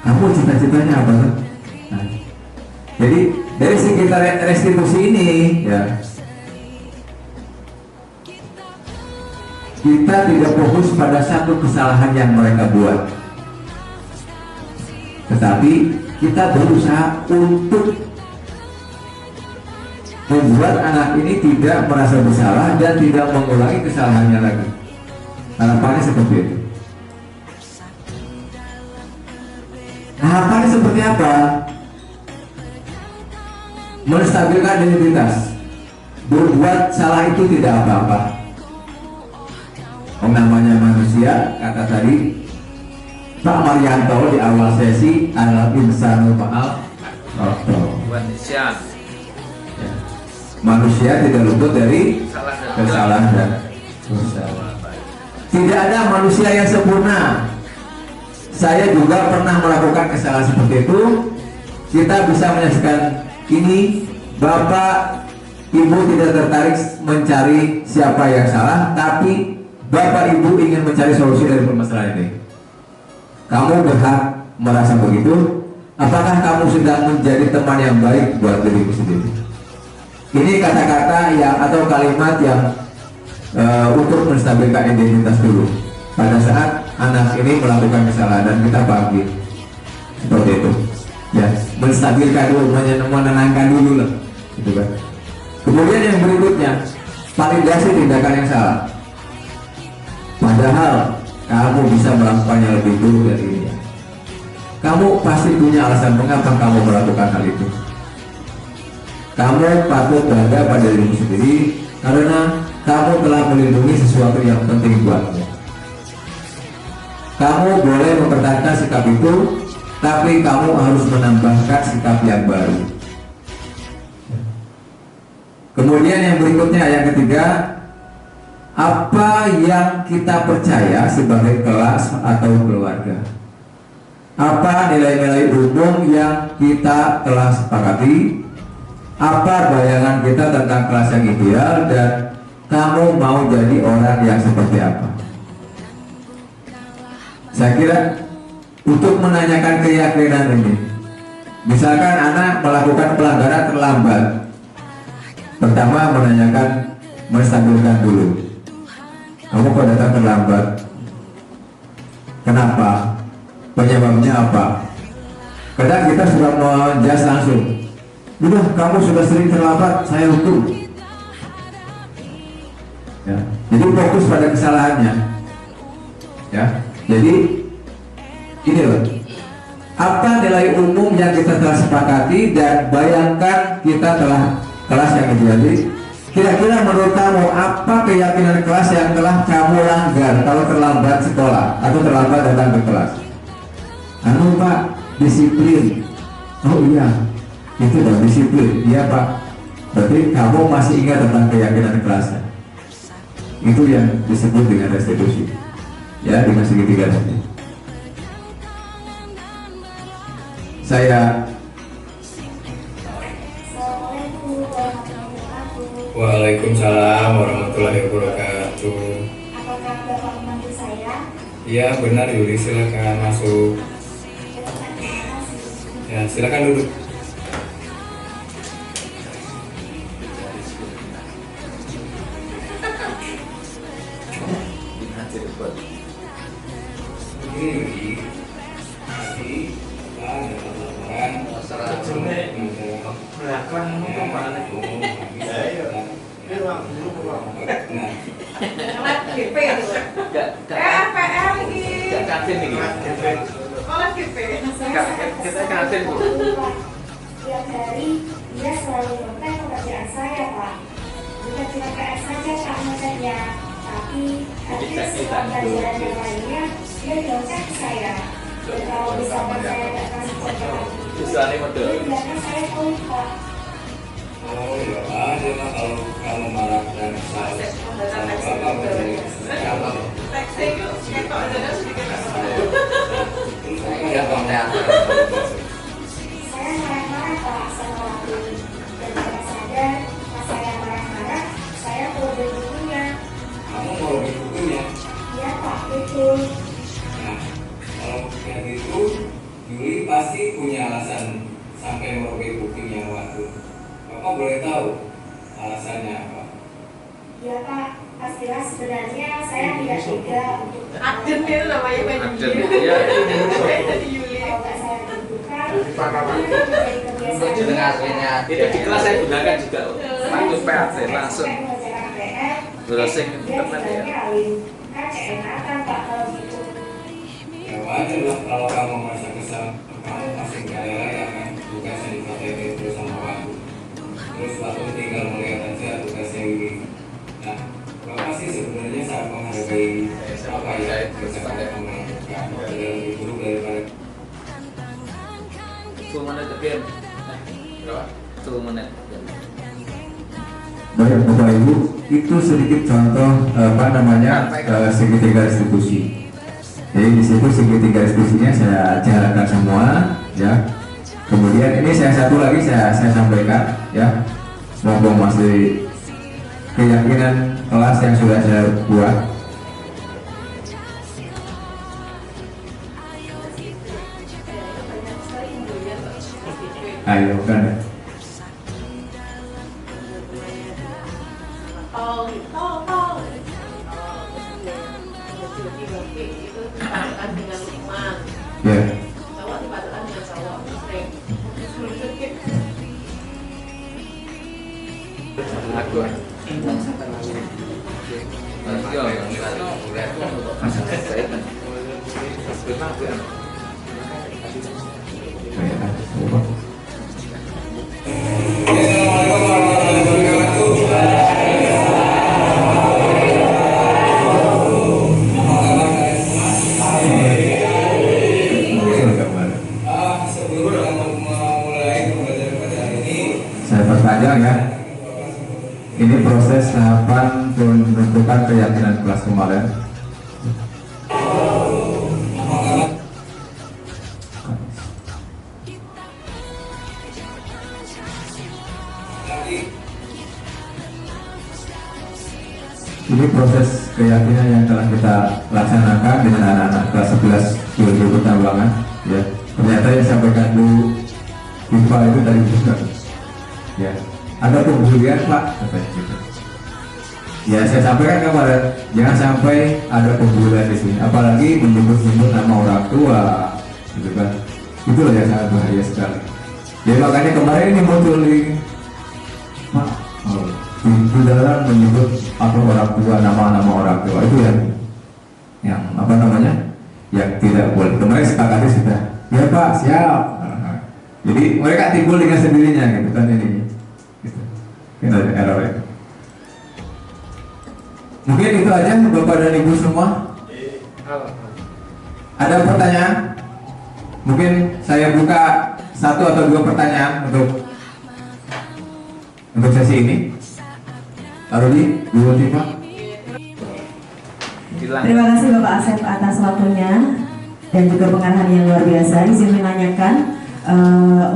Kamu cita-citanya apa? Nah, jadi dari segi restitusi ini, ya, kita tidak fokus pada satu kesalahan yang mereka buat, tetapi kita berusaha untuk membuat anak ini tidak merasa bersalah dan tidak mengulangi kesalahannya lagi. Harapannya seperti itu. Harapannya seperti apa? Menstabilkan identitas. Berbuat salah itu tidak apa-apa. Namanya manusia, kata tadi Pak Marianto di awal sesi adalah insanul ma'al manusia tidak luput dari kesalahan dan dosa. Tidak ada manusia yang sempurna. Saya juga pernah melakukan kesalahan seperti itu. Kita bisa menyaksikan ini. Bapak Ibu tidak tertarik mencari siapa yang salah, tapi Bapak Ibu ingin mencari solusi dari permasalahan ini. Kamu berhak merasa begitu. Apakah kamu sedang menjadi teman yang baik buat dirimu sendiri? Ini kata-kata yang atau kalimat yang untuk menstabilkan identitas dulu. Pada saat anak ini melakukan kesalahan dan kita panggil seperti itu, ya, menstabilkan dulu, menenangkan dulu lah, gitu kan. Kemudian yang berikutnya, validasi tindakan yang salah. Padahal kamu bisa melakukannya lebih dulu dari ini. Kamu pasti punya alasan mengapa kamu melakukan hal itu. Kamu patut bangga pada dirimu sendiri karena kamu telah melindungi sesuatu yang penting buatmu. kamu boleh mempertahankan sikap itu, tapi kamu harus menambahkan sikap yang baru. Kemudian yang berikutnya, yang ketiga, apa yang kita percaya sebagai kelas atau keluarga? Apa nilai-nilai umum yang kita telah sepakati? Apa bayangan kita tentang kelas yang ideal, dan kamu mau jadi orang yang seperti apa? Saya kira untuk menanyakan keyakinan ini, misalkan anak melakukan pelanggaran terlambat, pertama menanyakan, menstabilkan dulu, kamu kok datang terlambat, kenapa, penyebabnya apa? Kadang kita sudah menjelas langsung, udah kamu sudah sering terlambat, saya hukum. Ya. Jadi fokus pada kesalahannya. Ya. Jadi ini loh, apa nilai umum yang kita telah sepakati, dan bayangkan kita telah kelas yang terjadi. Kira-kira menurut kamu apa keyakinan kelas yang telah kamu langgar kalau terlambat sekolah atau terlambat datang ke kelas? Anu Pak, disiplin. Oh iya, itu dong disiplin. Iya Pak. Berarti kamu masih ingat tentang keyakinan kelasnya. Itu yang disebut dengan restitusi. Ya, dengan segitiga tadi. Saya Waalaikumsalam warahmatullahi wabarakatuh. Apakah Bapak memanggil saya? Iya benar Yuli, silakan masuk. Ya silakan duduk. Yuli, tadi ada laporan Belakang itu mana? Kelas GP itu. PL ini. Kantin nih. Kelas GP. Kita kantin Bu. Tiap hari dia selalu kontak pekerjaan saya Pak. Bukan cuma PR saja Pak kontaknya, tapi aktif pelajaran yang lainnya dia nyontek ke saya. Dan kalau misalkan saya tidak kasih kontak lagi, dia bilangnya saya kulit Pak. Oh ya aja lah kalau marah dan salah. Bapak berani. Teks itu ketok aja sedikit. Ya konten. Saya marah-marah Pak sama waktu. Dan saya sadar pas saya marah-marah, saya perlu bukunya. Kamu mau lebih bukunya? Iya Pak, betul. Nah, kalau kayak gitu, Yuli pasti punya alasan sampai merobek buktinya waktu. Bapak boleh tahu alasannya apa? Ya Pak, pastilah sebenarnya saya tidak tega untuk Aden itu namanya Mbak Aden, Yuli. iya. Jadi Yuli. kalau nggak saya tentukan, ini menjadi kebiasaan Dengan aslinya Itu di kelas saya gunakan juga. Langsung PAT langsung. mengerjakan PR, browsing dia internet ya. bilangnya alim. Kan keenakan Pak kalau gitu. Ya wajar lah kalau kamu merasa kesal, kamu masih nggak rela ya kan tugasnya dipraktekin terus sama waktu. Terus waktu tinggal melihat aja tugasnya Yuli. Nah, Bapak sih sebenarnya sangat menghargai apa ya kerja kamu lakukan. Tidak lebih buruk daripada 2 menit again. Berapa? 2 menit. Baik Bapak Ibu, itu sedikit contoh segitiga restitusi. Jadi di situ segitiga restitusinya saya jalankan semua, ya. Kemudian ini satu lagi saya sampaikan, ya. Mumpung masih keyakinan kelas yang sudah saya buat. Ayo kan. Itu dipadukan dengan Lukman. Ya. Cowok dipadukan dengan cowok. Sering. Aku. Assalamualaikum warahmatullahi wabarakatuh. tenang ya. Ini proses tahapan menentukan keyakinan kelas kemarin. Ini proses keyakinan yang telah kita laksanakan dengan anak-anak kelas 11 ilmu pertambangan. Ya, ternyata yang disampaikan Bu Viva itu tadi benar. Ya, ada pembulian Pak, katanya gitu. Ya, saya sampaikan kemarin, jangan sampai ada pembulian di sini, apalagi menyebut-nyebut nama orang tua, gitu kan. Itulah yang sangat bahaya sekali. Ya makanya kemarin ini muncul di Pak, di dalam menyebut apa orang tua, nama-nama orang tua itu yang apa namanya, yang tidak boleh. Kemarin sepakatnya sudah, ya Pak, siap. Jadi mereka timbul dengan sendirinya gitu kan ini. Gitu. Ini ada error ya. Mungkin itu aja Bapak dan Ibu semua. Ada pertanyaan? Mungkin saya buka 1 atau 2 pertanyaan untuk sesi ini. Arudi, Bu Tifa. Terima kasih Bapak Asep atas waktunya dan juga pengarahan yang luar biasa. Izin menanyakan,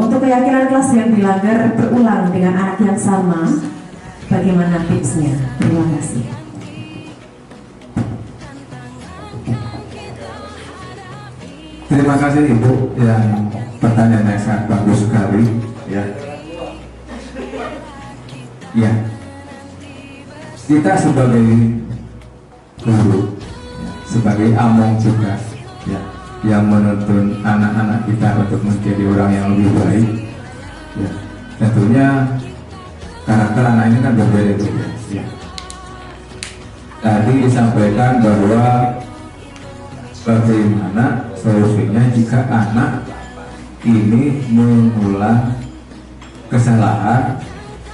untuk keyakinan kelas yang dilanggar berulang dengan anak yang sama, bagaimana tipsnya? Terima kasih. Terima kasih Ibu yang pertanyaannya sangat bagus sekali. Ya. Ya. Kita sebagai guru, ya, sebagai among juga, ya, yang menuntun anak-anak kita untuk menjadi orang yang lebih baik, ya, tentunya karakter anak ini kan berbeda-beda. Ya. Tadi disampaikan bahwa bagaimana solusinya jika anak ini mengulang kesalahan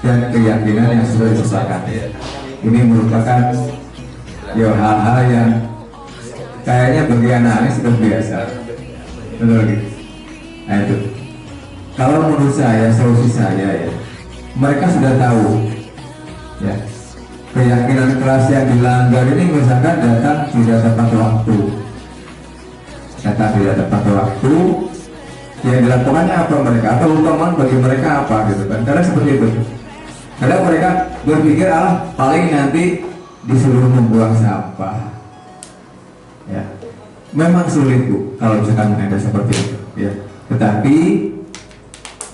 dan keyakinan yang sudah disepakati. Ini merupakan ya hal-hal yang kayaknya bagi anak ini sudah biasa, betul gitu. Nah itu, kalau menurut saya, solusi saya ya, mereka sudah tahu, ya, keyakinan kelas yang dilanggar ini misalkan datang tidak tepat waktu, tidak tepat waktu, yang dilakukannya apa mereka, atau hukuman bagi mereka apa gitu kan? Karena seperti itu. Kadang mereka berpikir paling nanti disuruh membuang sampah. Ya, memang sulit Bu kalau misalkan ada seperti itu. Ya, tetapi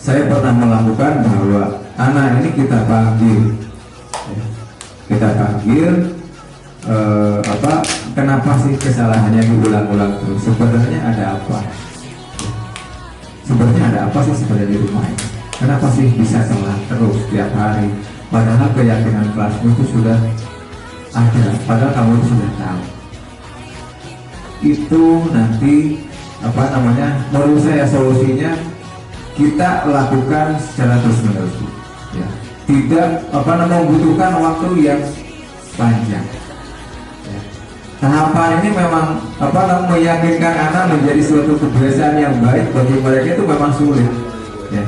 saya pernah melakukan bahwa anak ini kita panggil, ya, kita panggil, kenapa sih kesalahannya diulang-ulang terus? Sebenarnya ada apa? Sebenarnya ada apa sih sebenarnya di rumah ini? Kenapa sih bisa salah terus tiap hari? Padahal keyakinan kelasmu itu sudah ada, padahal kamu itu sudah tahu. Itu nanti menurut saya solusinya kita lakukan secara terus-menerus. Ya. Tidak membutuhkan waktu yang panjang. Ya. Tahapan ini memang meyakinkan anak menjadi suatu kebiasaan yang baik bagi mereka itu memang sulit. Ya.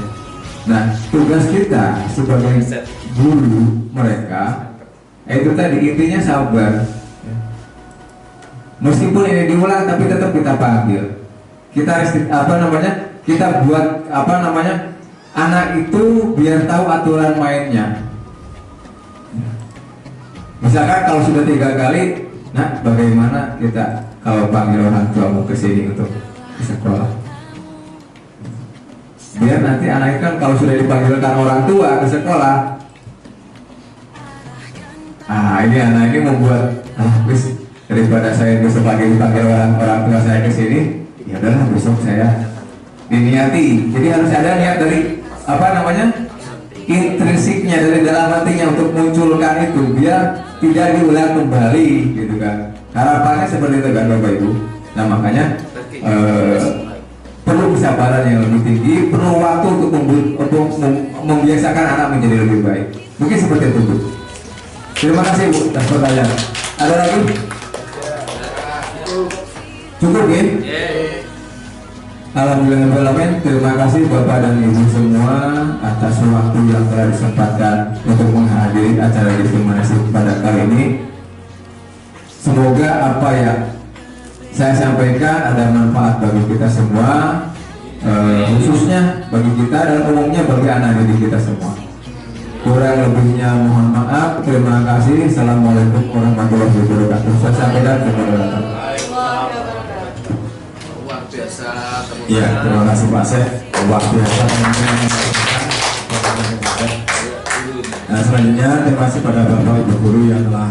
Nah, tugas kita sebagai guru mereka itu tadi intinya sabar. Meskipun ini diulang tapi tetap kita panggil. Kita kita buat anak itu biar tahu aturan mainnya. Misalkan kalau sudah 3 kali, nah bagaimana kita kalau panggil orang tuamu ke sini untuk ke sekolah? Biar nanti anak itu kan kalau sudah dipanggilkan orang tua ke sekolah, ini anak ini membuat daripada saya besok pagi dipanggil orang tua saya ke sini, ya udahlah besok saya diniati. Jadi harus ada niat dari intrinsiknya, dari dalam hatinya untuk munculkan itu biar tidak diulang kembali gitu kan. Harapannya seperti itu kan Bapak Ibu. Nah makanya perlu kesabaran yang lebih tinggi, perlu waktu untuk membiasakan anak menjadi lebih baik. Mungkin seperti itu Bu. Terima kasih Bu atas pertanyaan. Ada lagi? Cukup ya? Alhamdulillah, terima kasih Bapak dan Ibu semua atas waktu yang telah disempatkan untuk menghadiri acara diskriminasi pada kali ini. Semoga apa yang saya sampaikan ada manfaat bagi kita semua, khususnya bagi kita dan umumnya bagi anak didik kita semua. Kurang lebihnya mohon maaf. Terima kasih. Assalamualaikum warahmatullahi wabarakatuh. Saya sampaikan kepada Bapak. Biasa Ya, terima kasih Pak Sek. Luar biasa teman-teman. Nah, selanjutnya terima kasih pada Bapak Ibu Guru yang telah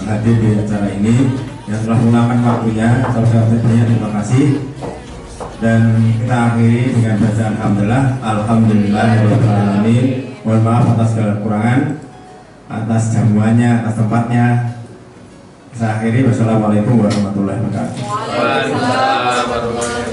hadir di acara ini, yang telah meluangkan waktunya. Terima kasih. Dan kita akhiri dengan bacaan alhamdulillah. Alhamdulillahirobbilalamin. Mohon maaf atas segala kekurangan, atas jamuannya, atas tempatnya. Saya akhiri. Wassalamualaikum warahmatullahi wabarakatuh. Waalaikumsalam warahmatullahi wabarakatuh.